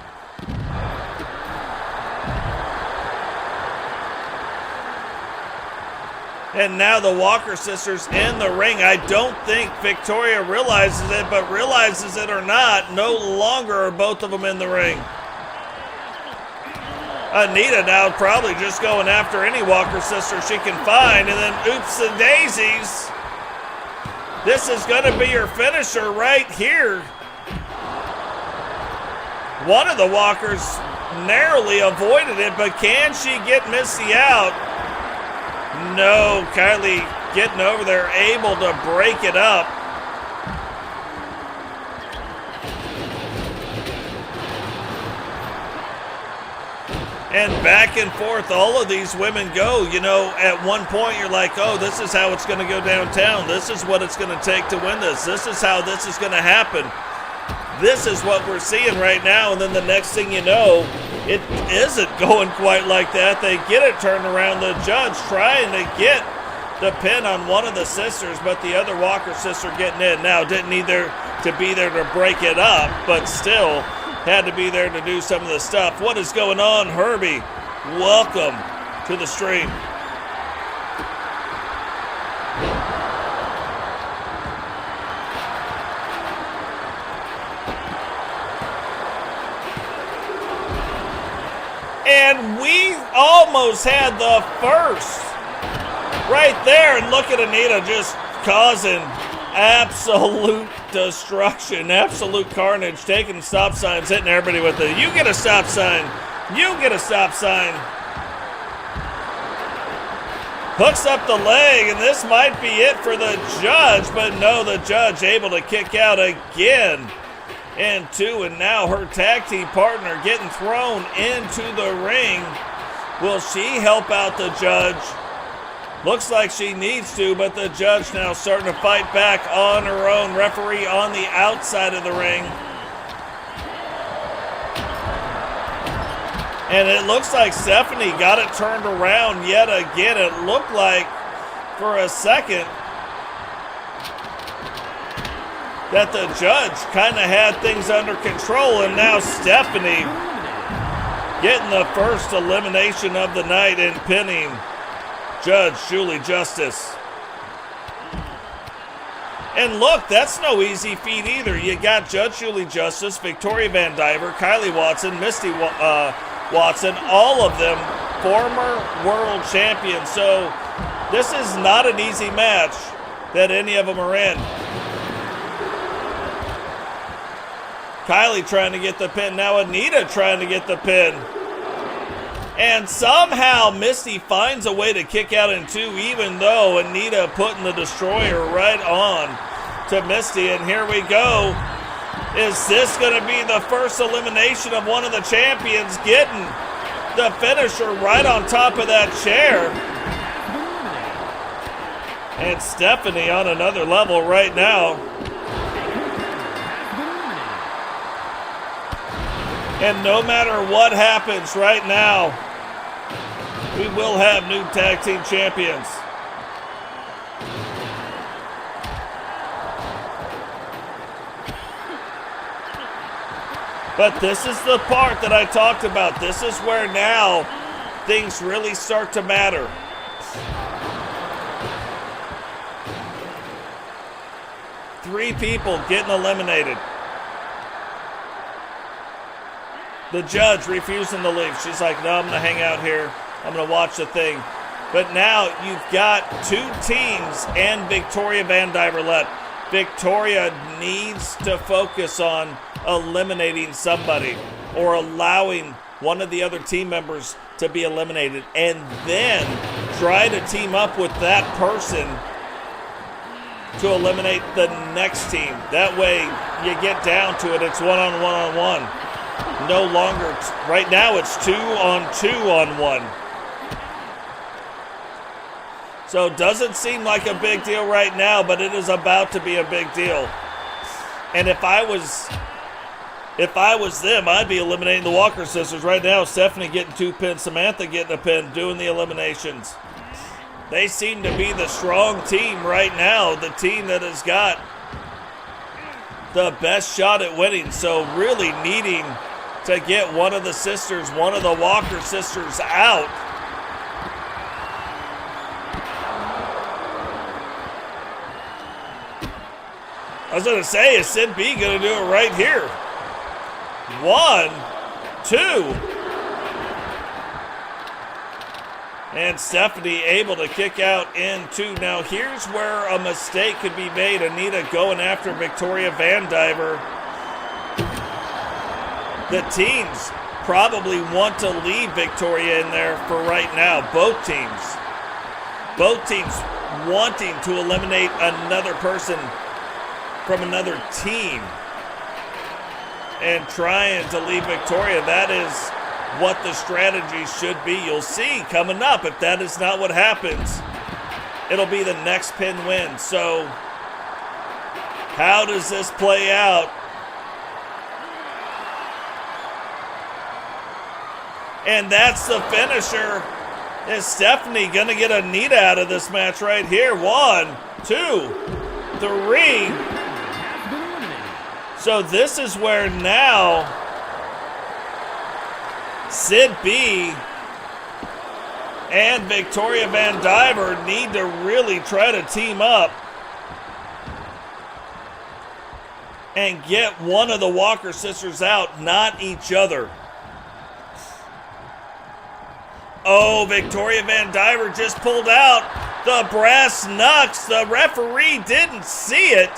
And now the Walker sisters in the ring. I don't think Victoria realizes it, but realizes it or not, no longer are both of them in the ring. Anita now probably just going after any Walker sister she can find. And then oops the daisies. This is going to be her finisher right here. One of the Walkers narrowly avoided it, but can she get Misti out? No, Kylee getting over there, able to break it up. And back and forth, all of these women go. You know, at one point you're like, oh, this is how it's going to go downtown. This is what it's going to take to win this. This is how this is going to happen. This is what we're seeing right now. And then the next thing you know, it isn't going quite like that. They get it turned around. The judge trying to get the pin on one of the sisters, but the other Walker sister getting in. Now, didn't need there to be there to break it up, but still had to be there to do some of the stuff. What is going on, Herbie? Welcome to the stream. And we almost had the first right there. And look at Anita just causing absolute destruction, absolute carnage, taking stop signs, hitting everybody with it. You get a stop sign. You get a stop sign. Hooks up the leg, and this might be it for the judge, but no, the judge able to kick out again. And two, and now her tag team partner getting thrown into the ring. Will she help out the judge? Looks like she needs to, but the judge now starting to fight back on her own. Referee on the outside of the ring. And it looks like Stephanie got it turned around yet again. It looked like for a second that the judge kind of had things under control, and now Stephanie getting the first elimination of the night and pinning Judge Julie Justice. And look, that's no easy feat either. You got Judge Julie Justice, Victoria Van Diver, Kylee Watson, Misti Watson, all of them former world champions. So this is not an easy match that any of them are in. Kylee trying to get the pin. Now Anita trying to get the pin. And somehow Misti finds a way to kick out in two, even though Anita putting the destroyer right on to Misti. And here we go. Is this going to be the first elimination of one of the champions getting the finisher right on top of that chair? And Stephanie on another level right now. And no matter what happens right now, we will have new tag team champions. But this is the part that I talked about. This is where now things really start to matter. Three people getting eliminated. The judge refusing to leave. She's like, no, I'm going to hang out here. I'm going to watch the thing. But now you've got two teams and Victoria Van Diver left. Victoria needs to focus on eliminating somebody or allowing one of the other team members to be eliminated, and then try to team up with that person to eliminate the next team. That way you get down to it. It's one-on-one-on-one. No longer, right now it's 2-on-2-on-1. So it doesn't seem like a big deal right now, but it is about to be a big deal. And if I was them, I'd be eliminating the Walker sisters right now. Stephanie getting 2 pins, Samantha getting a pin, doing the eliminations. They seem to be the strong team right now, the team that has got the best shot at winning. So really needing to get one of the sisters, one of the Walker sisters out. I was going to say, is Sid B going to do it right here? 1, 2. And Stephanie able to kick out in 2. Now here's where a mistake could be made. Anita going after Victoria Van Diver. The teams probably want to leave Victoria in there for right now. Both teams wanting to eliminate another person from another team and trying to leave Victoria. That is what the strategy should be. You'll see coming up, if that is not what happens, it'll be the next pin win. So how does this play out? And that's the finisher. Is Stephanie going to get Anita out of this match right here? 1, 2, 3. So this is where now Sid B and Victoria Van Diver need to really try to team up and get one of the Walker sisters out, not each other. Oh, Victoria Van Diver just pulled out the brass knucks. The referee didn't see it.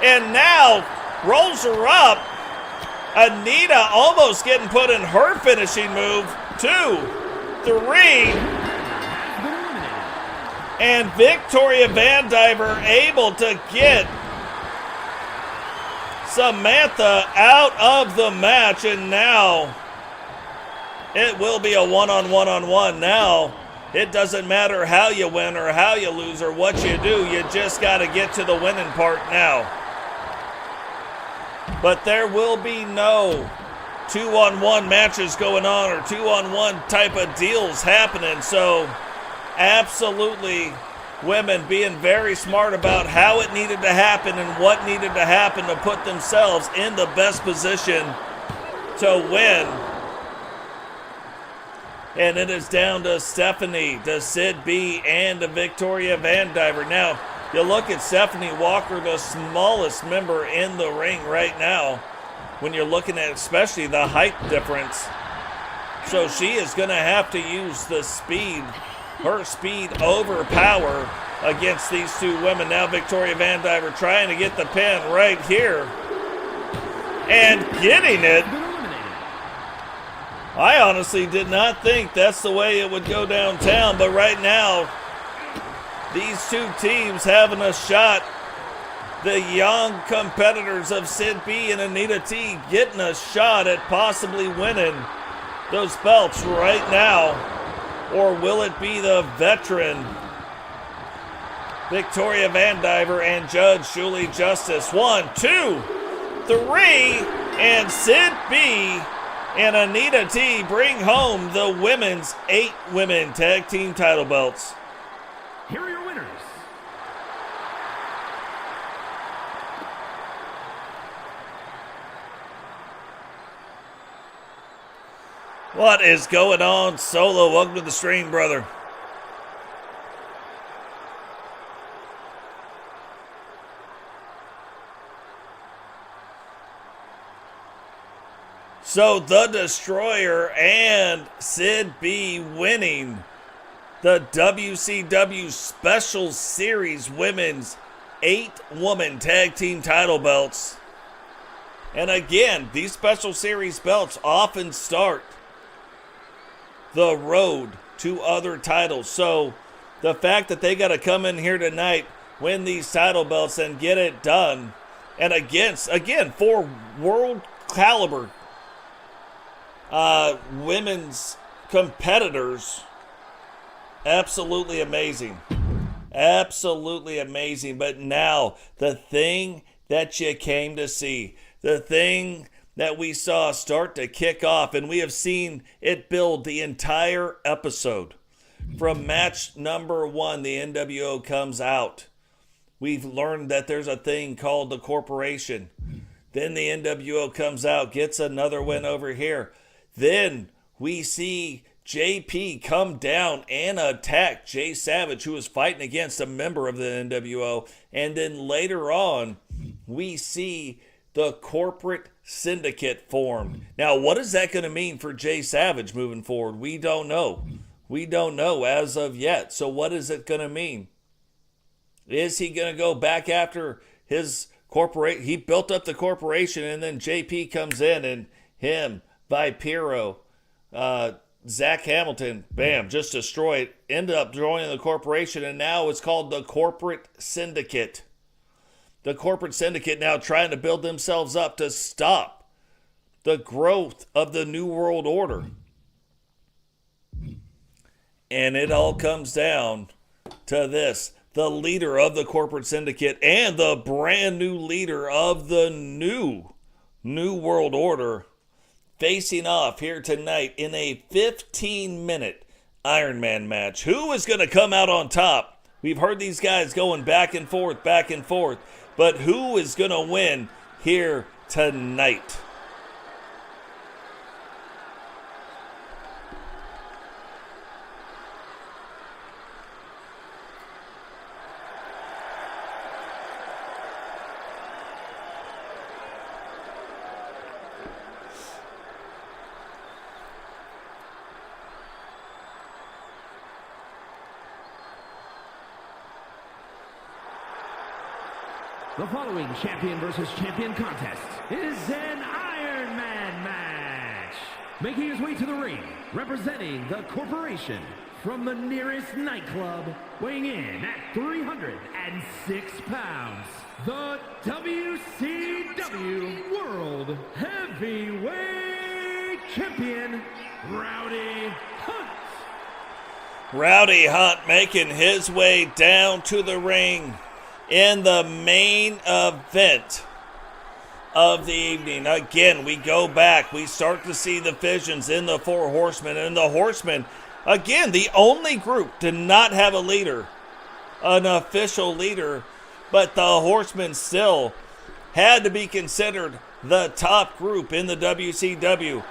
And now rolls her up. Anita almost getting put in her finishing move. 2, 3. And Victoria Van Diver able to get Samantha out of the match. And now it will be a one-on-one-on-one. Now, it doesn't matter how you win or how you lose or what you do. You just got to get to the winning part now. But there will be no 2-on-1 matches going on or 2-on-1 type of deals happening. So, absolutely, women being very smart about how it needed to happen and what needed to happen to put themselves in the best position to win. And it is down to Stephanie, to Sid B, and to Victoria Van Diver. Now, you look at Stephanie Walker, the smallest member in the ring right now, when you're looking at especially the height difference. So she is going to have to use the speed, her speed over power against these two women. Now Victoria Van Diver trying to get the pin right here and getting it. I honestly did not think that's the way it would go downtown, but right now, these two teams having a shot. The young competitors of Sid B and Anita T getting a shot at possibly winning those belts right now. Or will it be the veteran Victoria Van Diver and Judge Julie Justice? 1, 2, 3, and Sid B and Anita T bring home the women's 8-women tag team title belts. Here are your winners. What is going on, Solo? Welcome to the stream, brother. So the Destroyer and Sid B winning the WCW Special Series Women's 8-woman tag team title belts. And again, these Special Series belts often start the road to other titles. So the fact that they got to come in here tonight, win these title belts and get it done, and again, for world caliber women's competitors, absolutely amazing. Absolutely amazing. But now, the thing that you came to see, the thing that we saw start to kick off, and we have seen it build the entire episode. From match number 1, the NWO comes out. We've learned that there's a thing called the Corporation. Then the NWO comes out, gets another win over here. Then we see JP come down and attack Jay Savage, who was fighting against a member of the NWO. And then later on, we see the corporate syndicate formed. Now, what is that going to mean for Jay Savage moving forward? We don't know. We don't know as of yet. So what is it going to mean? Is he going to go back after his corporate? He built up the corporation, and then JP comes in, and him, Vipiro, Zach Hamilton, bam, just destroyed. Ended up joining the corporation, and now it's called the Corporate Syndicate. The Corporate Syndicate now trying to build themselves up to stop the growth of the New World Order. And it all comes down to this. The leader of the Corporate Syndicate and the brand new leader of the New World Order facing off here tonight in a 15-minute Iron Man match. Who is going to come out on top? We've heard these guys going back and forth, but who is going to win here tonight? The following champion versus champion contest is an Iron Man match. Making his way to the ring, representing the corporation from the nearest nightclub, weighing in at 306 pounds, the WCW World Heavyweight Champion, Rowdy Hunt. Rowdy Hunt making his way down to the ring in the main event of the evening. Again, we go back. We start to see the visions in the Four Horsemen. And the Horsemen, again, the only group to not have a leader, an official leader, but the Horsemen still had to be considered the top group in the WCW.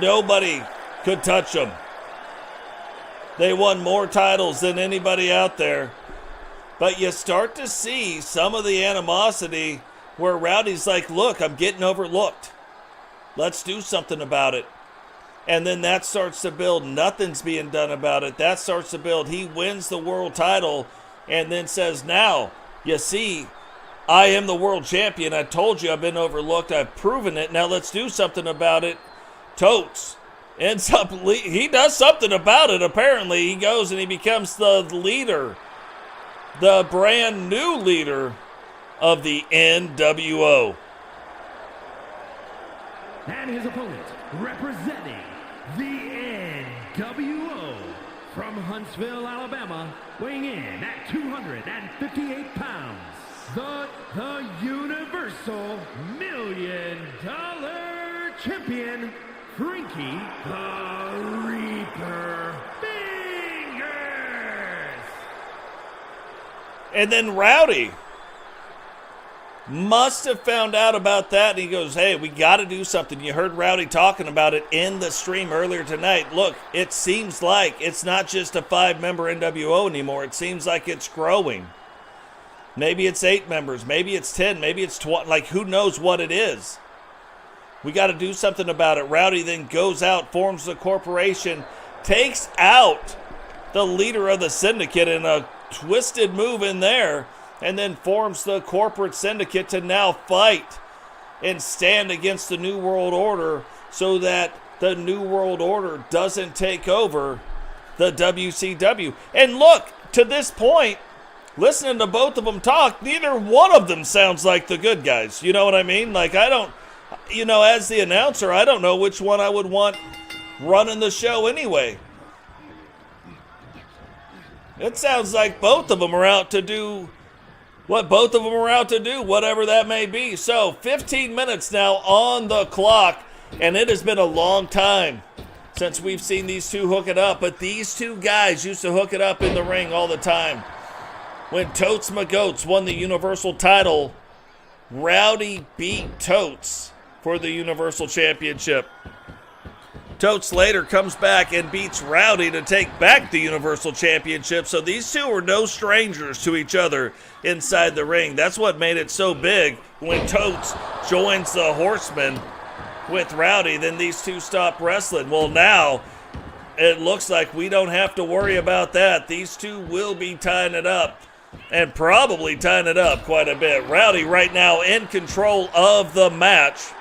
Nobody could touch them. They won more titles than anybody out there. But you start to see some of the animosity where Rowdy's like, look, I'm getting overlooked. Let's do something about it. And then that starts to build. Nothing's being done about it. That starts to build. He wins the world title and then says, now, you see, I am the world champion. I told you I've been overlooked. I've proven it. Now let's do something about it. Totes ends up, he does something about it, apparently. He goes and he becomes the leader, the brand new leader of the NWO. And his opponent, representing the NWO from Huntsville, Alabama, weighing in at 258 pounds, the Universal $1 Million Champion, Frankie the Reaper Fingers. And then Rowdy must have found out about that, and he goes, hey, we got to do something. You heard Rowdy talking about it in the stream earlier tonight. Look, it seems like it's not just a 5-member NWO anymore. It seems like it's growing. Maybe it's 8 members. Maybe it's 10. Maybe it's 20. Like, who knows what it is? We got to do something about it. Rowdy then goes out, forms the corporation, takes out the leader of the syndicate in a twisted move in there, and then forms the Corporate Syndicate to now fight and stand against the New World Order so that the New World Order doesn't take over the WCW. And look, to this point, listening to both of them talk, neither one of them sounds like the good guys. You know what I mean? Like, I don't, as the announcer, I don't know which one I would want running the show anyway. It sounds like both of them are out to do what both of them are out to do, whatever that may be. So 15 minutes now on the clock, and it has been a long time since we've seen these two hook it up. But these two guys used to hook it up in the ring all the time. When Totes McGotes won the Universal title, Rowdy beat Totes for the Universal Championship. Totes later comes back and beats Rowdy to take back the Universal Championship. So these two were no strangers to each other inside the ring. That's what made it so big. When Totes joins the Horsemen with Rowdy, then these two stop wrestling. Well, now it looks like we don't have to worry about that. These two will be tying it up, and probably tying it up quite a bit. Rowdy right now in control of the match.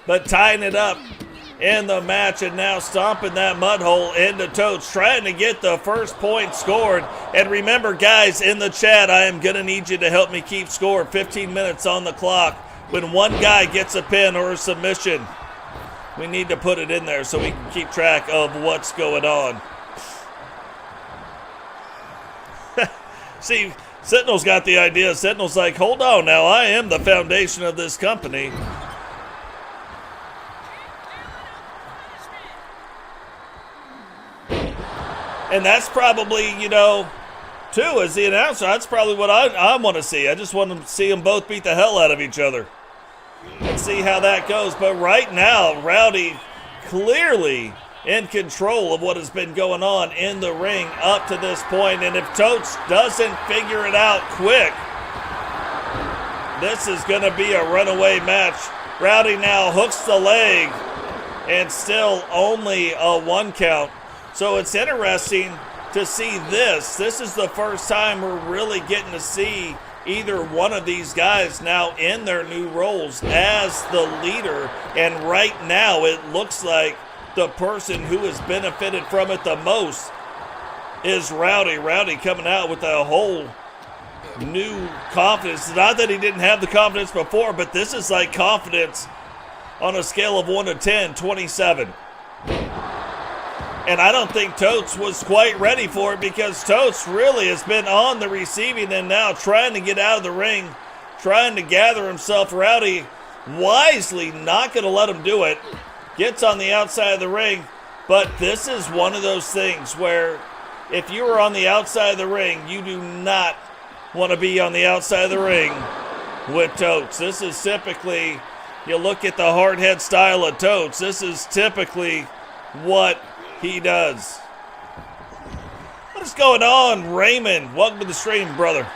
but tying it up in the match and now stomping that mud hole into Totes, trying to get the first point scored. And remember, guys, in the chat, I am going to need you to help me keep score. 15 minutes on the clock. When one guy gets a pin or a submission, we need to put it in there so we can keep track of what's going on. See, Sentinel's got the idea. Sentinel's like, hold on now, I am the foundation of this company. And that's probably, you know, too, as the announcer, that's probably what I want to see. I just want to see them both beat the hell out of each other. Let's see how that goes. But right now, Rowdy clearly in control of what has been going on in the ring up to this point. And if Totes doesn't figure it out quick, this is going to be a runaway match. Rowdy now hooks the leg and still only a 1 count. So it's interesting to see this. This is the first time we're really getting to see either one of these guys now in their new roles as the leader. And right now it looks like the person who has benefited from it the most is Rowdy. Rowdy coming out with a whole new confidence. Not that he didn't have the confidence before, but this is like confidence on a scale of 1 to 10, 27. And I don't think Totes was quite ready for it, because Totes really has been on the receiving end now, trying to get out of the ring, trying to gather himself. Rowdy wisely not going to let him do it. Gets on the outside of the ring, but this is one of those things where if you are on the outside of the ring, you do not want to be on the outside of the ring with Totes. This is typically, you look at the hard head style of Totes, this is typically what he does. What is going on, Raymond? Welcome to the stream, brother.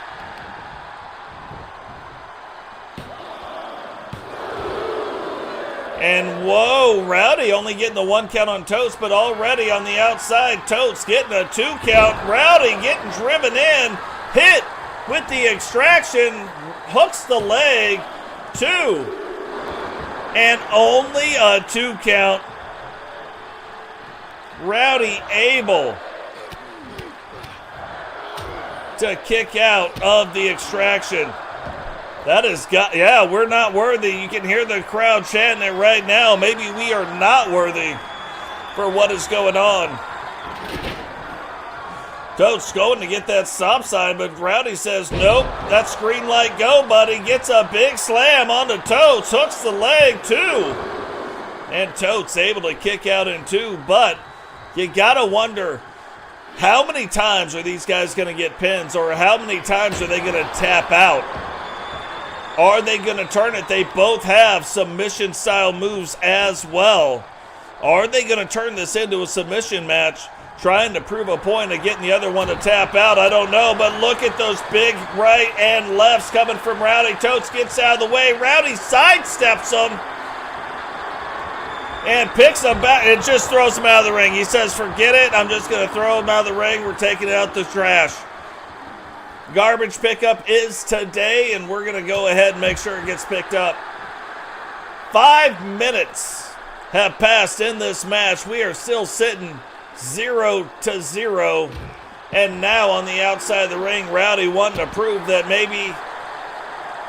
And whoa, Rowdy only getting the 1 count on Totes, but already on the outside, Totes getting a 2 count. Rowdy getting driven in, hit with the extraction, hooks the leg, 2, and only a 2 count. Rowdy able to kick out of the extraction. That is yeah, we're not worthy. You can hear the crowd chanting it right now. Maybe we are not worthy for what is going on. Totes going to get that stop sign, but Rowdy says, nope, that's green light go, buddy. Gets a big slam onto Totes, hooks the leg, 2. And Totes able to kick out in 2, but you gotta wonder, how many times are these guys gonna get pins, or how many times are they gonna tap out? Are they gonna turn it? They both have submission style moves as well. Are they gonna turn this into a submission match, trying to prove a point of getting the other one to tap out? I don't know, but look at those big right and lefts coming from Rowdy. Totes gets out of the way. Rowdy sidesteps him and picks him back and just throws him out of the ring. He says, forget it, I'm just going to throw him out of the ring. We're taking it out the trash. Garbage pickup is today, and we're going to go ahead and make sure it gets picked up. 5 minutes have passed in this match. We are still sitting 0-0. And now on the outside of the ring, Rowdy wanting to prove that maybe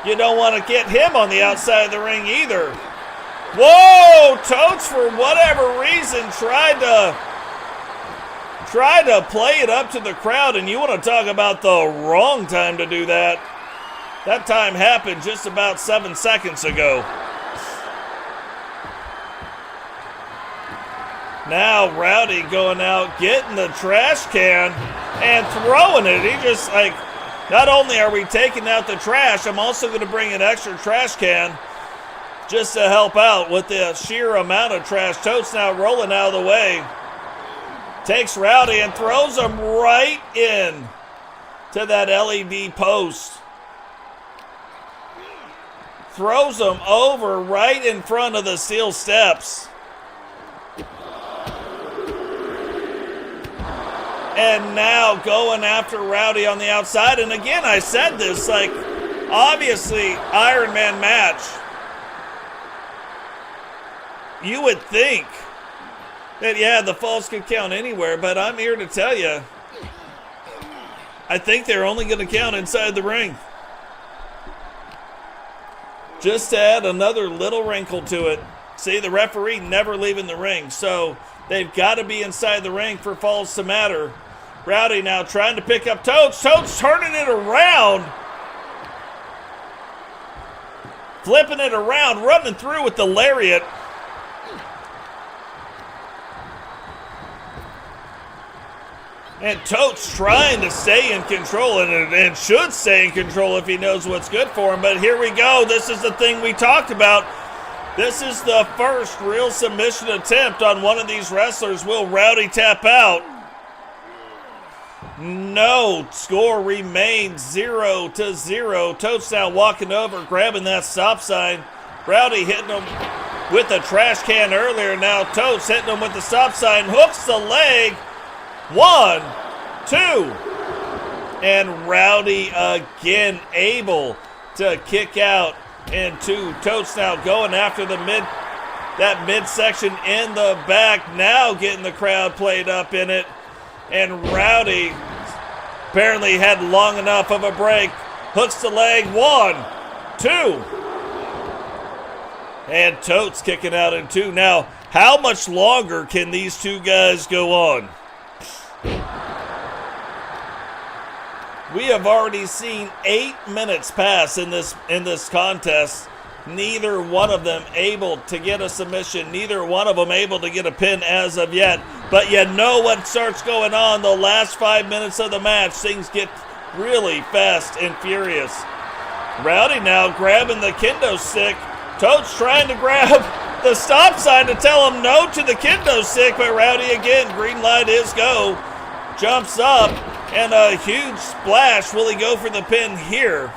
you don't want to get him on the outside of the ring either. Whoa! Totes, for whatever reason, tried to play it up to the crowd, and you want to talk about the wrong time to do that. That time happened just about 7 seconds ago. Now Rowdy going out, getting the trash can and throwing it. He just like, not only are we taking out the trash, I'm also going to bring an extra trash can just to help out with the sheer amount of trash. Totes now rolling out of the way. Takes Rowdy and throws him right in to that LED post. Throws him over right in front of the steel steps. And now going after Rowdy on the outside. And again, I said this, like, obviously Iron Man match. you would think that, yeah, the falls could count anywhere, but I'm here to tell you, I think they're only going to count inside the ring. Just to add another little wrinkle to it. See, the referee never leaving the ring, so they've got to be inside the ring for falls to matter. Rowdy now trying to pick up Totes. Totes turning it around. Flipping it around, running through with the lariat. And Totes trying to stay in control, and should stay in control if he knows what's good for him. But here we go. This is the thing we talked about. This is the first real submission attempt on one of these wrestlers. Will Rowdy tap out? No. Score remains 0-0. Totes now walking over, grabbing that stop sign. Rowdy hitting him with the trash can earlier. Now Totes hitting him with the stop sign. Hooks the leg. 1, 2. And Rowdy again able to kick out. And 2. Totes now going after that midsection in the back. Now getting the crowd played up in it. And Rowdy apparently had long enough of a break. Hooks the leg. 1, 2. And Totes kicking out in 2. Now, how much longer can these two guys go on? We have already seen 8 minutes pass in this contest. Neither one of them able to get a submission. Neither one of them able to get a pin as of yet. But you know what starts going on the last 5 minutes of the match. Things get really fast and furious. Rowdy now grabbing the kendo stick. Totes trying to grab the stop sign to tell him no to the kendo stick. But Rowdy again, green light is go. Jumps up. And a huge splash. Will he go for the pin here?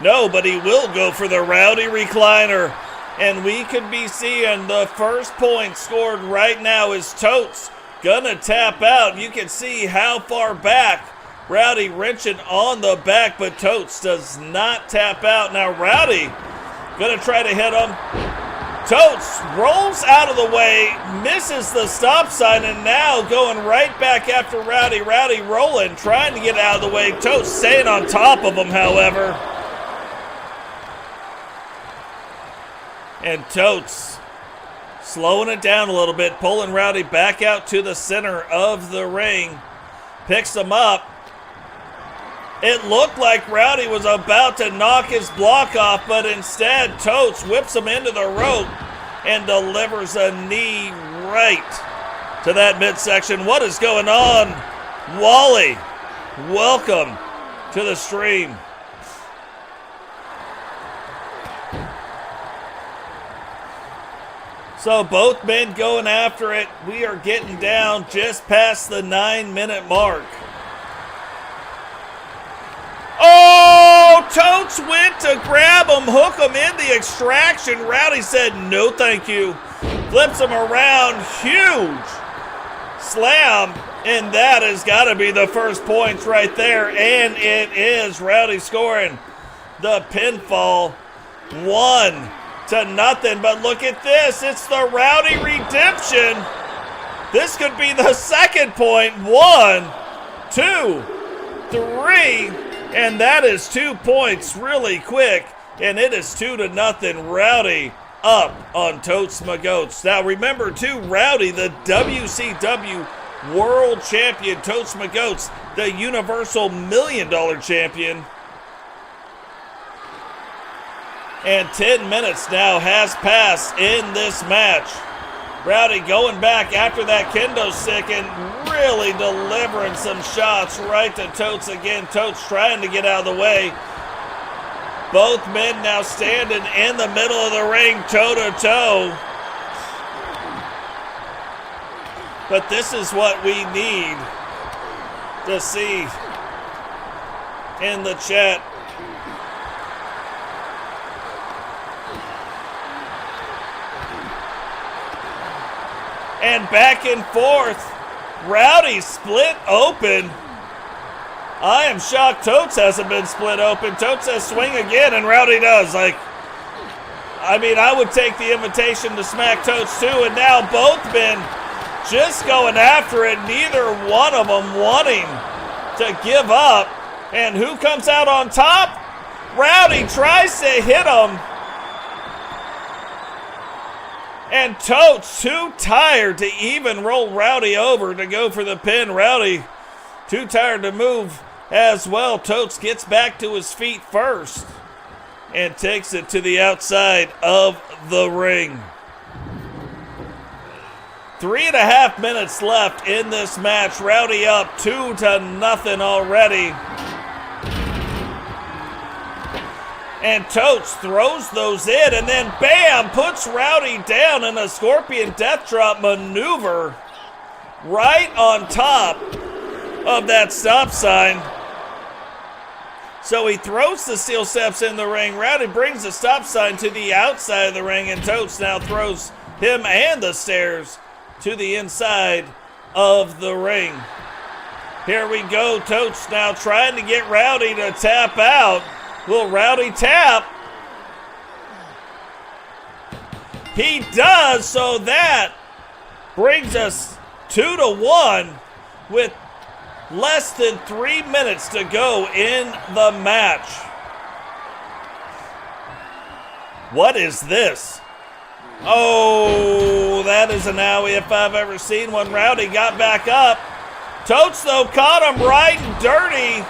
No, but he will go for the Rowdy recliner. And we could be seeing the first point scored right now is Totes gonna tap out. You can see how far back. Rowdy wrenching on the back, but Totes does not tap out. Now Rowdy gonna try to hit him. Totes rolls out of the way, misses the stop sign, and now going right back after Rowdy. Rowdy rolling, trying to get out of the way. Totes staying on top of him, however. And Totes slowing it down a little bit, pulling Rowdy back out to the center of the ring. Picks him up. It looked like Rowdy was about to knock his block off, but instead Totes whips him into the rope and delivers a knee right to that midsection. What is going on? Wally, welcome to the stream. So both men going after it. We are getting down just past the 9-minute mark. Oh, Totes went to grab him, hook him in the extraction. Rowdy said, no thank you. Flips him around, huge slam. And that has got to be the first points right there. And it is. Rowdy scoring the pinfall. 1-0. But look at this. It's the Rowdy redemption. This could be the second point. 1, 2, 3. And that is 2 points really quick. And it is 2-0. Rowdy up on Totes McGotes. Now remember too, Rowdy, the WCW World Champion. Totes McGotes, the Universal $1 Million Champion. And 10 minutes now has passed in this match. Rowdy going back after that kendo stick and really delivering some shots right to Totes again. Totes trying to get out of the way. Both men now standing in the middle of the ring, toe-to-toe. But this is what we need to see in the chat. And back and forth. Rowdy split open. I am shocked Totes hasn't been split open. Totes says swing again, and Rowdy does. Like, I mean, I would take the invitation to smack Totes too, and now both men just going after it, neither one of them wanting to give up. And who comes out on top? Rowdy tries to hit him. And Totes too tired to even roll Rowdy over to go for the pin. Rowdy too tired to move as well. Totes gets back to his feet first and takes it to the outside of the ring. 3.5 minutes left in this match. Rowdy up 2-0 already. And Totes throws those in and then bam, puts Rowdy down in a Scorpion Death Drop maneuver right on top of that stop sign. So he throws the steel steps in the ring. Rowdy brings the stop sign to the outside of the ring, and Totes now throws him and the stairs to the inside of the ring. Here we go. Totes now trying to get Rowdy to tap out. Will Rowdy tap? He does, so that brings us 2-1 with less than 3 minutes to go in the match. What is this? Oh, that is an owie if I've ever seen one. Rowdy got back up. Totes, though, caught him right and dirty.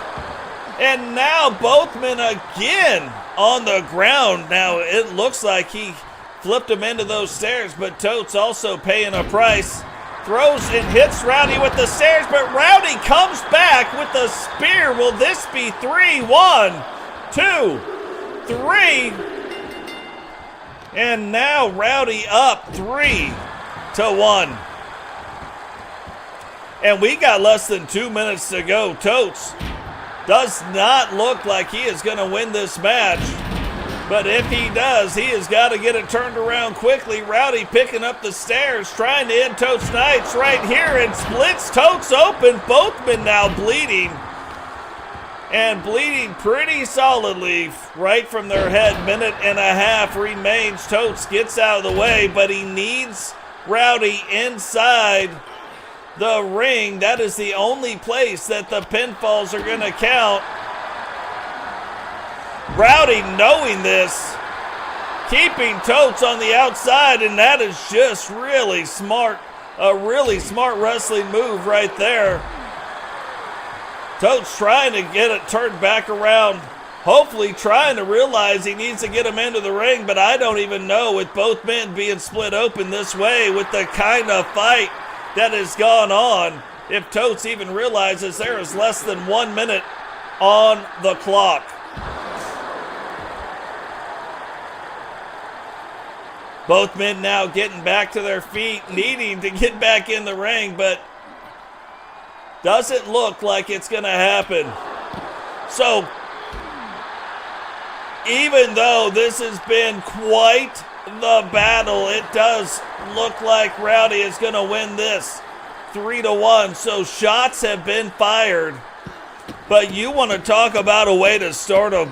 And now both men again on the ground. Now it looks like he flipped him into those stairs, but Totes also paying a price. Throws and hits Rowdy with the stairs, but Rowdy comes back with the spear. Will this be 3? 1, 2, 3. And now Rowdy up 3-1. And we got less than 2 minutes to go. Totes does not look like he is going to win this match. But if he does, he has got to get it turned around quickly. Rowdy picking up the stairs, trying to end Totes Knights right here and splits Totes open. Both men now bleeding. And bleeding pretty solidly right from their head. 1.5 minutes remains. Totes gets out of the way, but he needs Rowdy inside the ring. That is the only place that the pinfalls are going to count. Rowdy knowing this, keeping Totes on the outside, and that is just really smart. A really smart wrestling move right there. Totes trying to get it turned back around. Hopefully trying to realize he needs to get him into the ring, but I don't even know, with both men being split open this way, with the kind of fight that has gone on, if Totes even realizes there is less than 1 minute on the clock. Both men now getting back to their feet, needing to get back in the ring, but doesn't look like it's going to happen. So, even though this has been quite the battle, it does look like Rowdy is going to win this 3-1. So shots have been fired. But you want to talk about a way to start a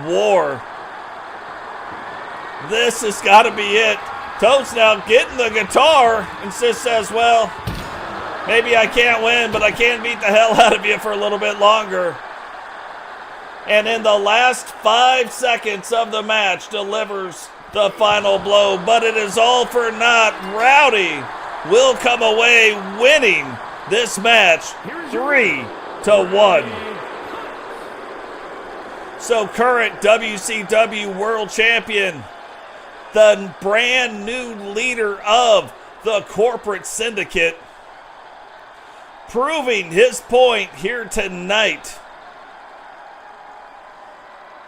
war. This has got to be it. Totes now getting the guitar and just says, well, maybe I can't win, but I can beat the hell out of you for a little bit longer. And in the last 5 seconds of the match, delivers the final blow. But it is all for naught. Rowdy will come away winning this match 3-1. So current WCW World Champion, the brand new leader of the corporate syndicate, proving his point here tonight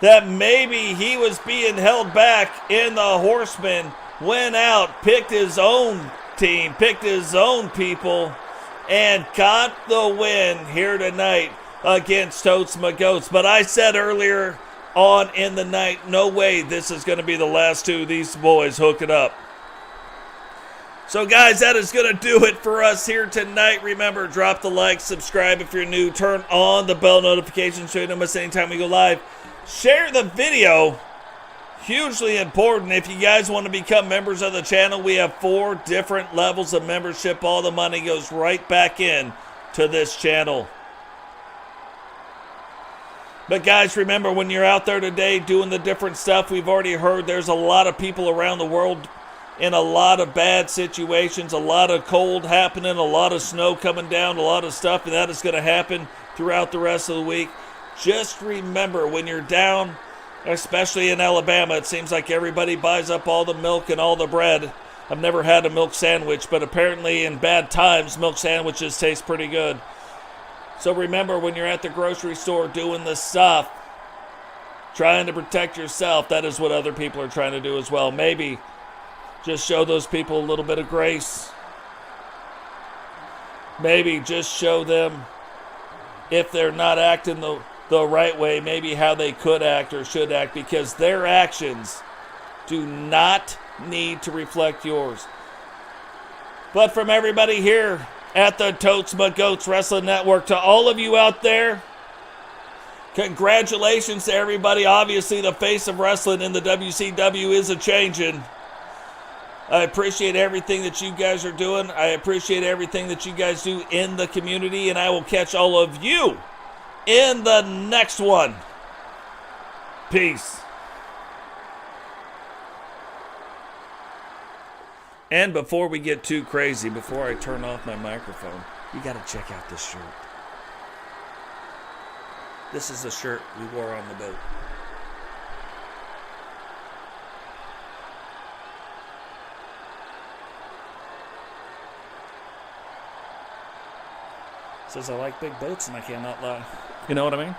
that maybe he was being held back in the Horsemen, went out, picked his own team, picked his own people, and got the win here tonight against Totes McGotes. But I said earlier on in the night, no way this is going to be the last two of these boys hooking up. So guys, that is going to do it for us here tonight. Remember, drop the like, subscribe if you're new, turn on the bell notifications so you don't miss anytime we go live. Share the video hugely important. If you guys want to become members of the channel, we have 4 different levels of membership. All the money goes right back in to this channel. But guys, remember, when you're out there today doing the different stuff, we've already heard there's a lot of people around the world in a lot of bad situations, a lot of cold happening, a lot of snow coming down, a lot of stuff, and that is going to happen throughout the rest of the week. Just remember, when you're down, especially in Alabama, it seems like everybody buys up all the milk and all the bread. I've never had a milk sandwich, but apparently in bad times, milk sandwiches taste pretty good. So remember, when you're at the grocery store doing this stuff, trying to protect yourself, that is what other people are trying to do as well. Maybe just show those people a little bit of grace. Maybe just show them, if they're not acting the right way, maybe how they could act or should act, because their actions do not need to reflect yours. But from everybody here at the Totes McGotes Wrestling Network, to all of you out there, congratulations to everybody. Obviously, the face of wrestling in the WCW is a-changing. I appreciate everything that you guys are doing. I appreciate everything that you guys do in the community, and I will catch all of you in the next one. Peace. And before we get too crazy, before I turn off my microphone, you got to check out this shirt. This is the shirt we wore on the boat. It says I like big boats and I cannot lie. You know what I mean?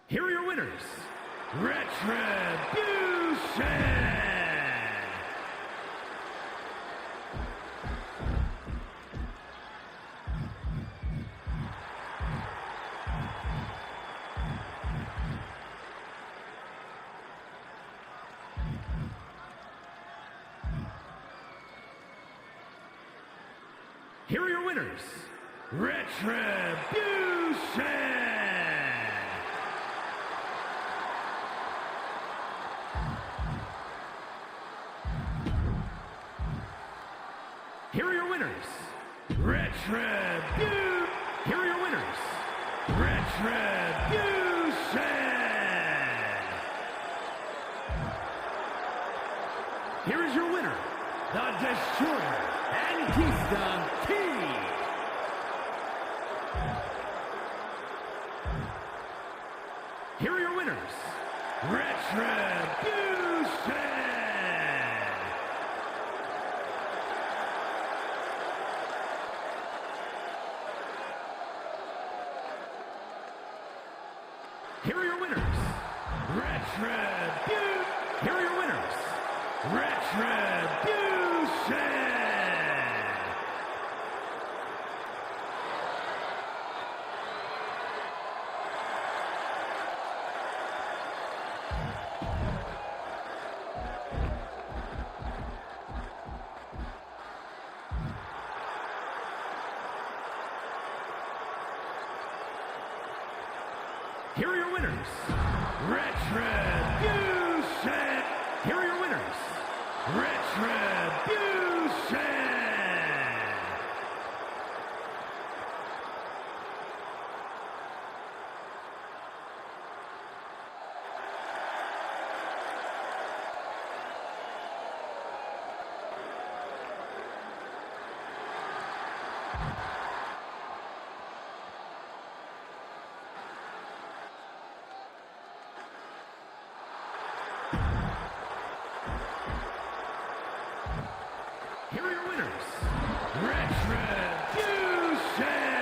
Here are your winners, Retribution! Here are your winners, Retribution! Here are your winners, Retribution! Here are your winners, Retribution! Here is your winner, the Destroyer, Antista T. Here are your winners, Retribution! Here are your winners, Retribution! Here are your winners, Retribution! Here are your winners, Retribution! Here are your winners, Retribution! Here are your winners, Retribution!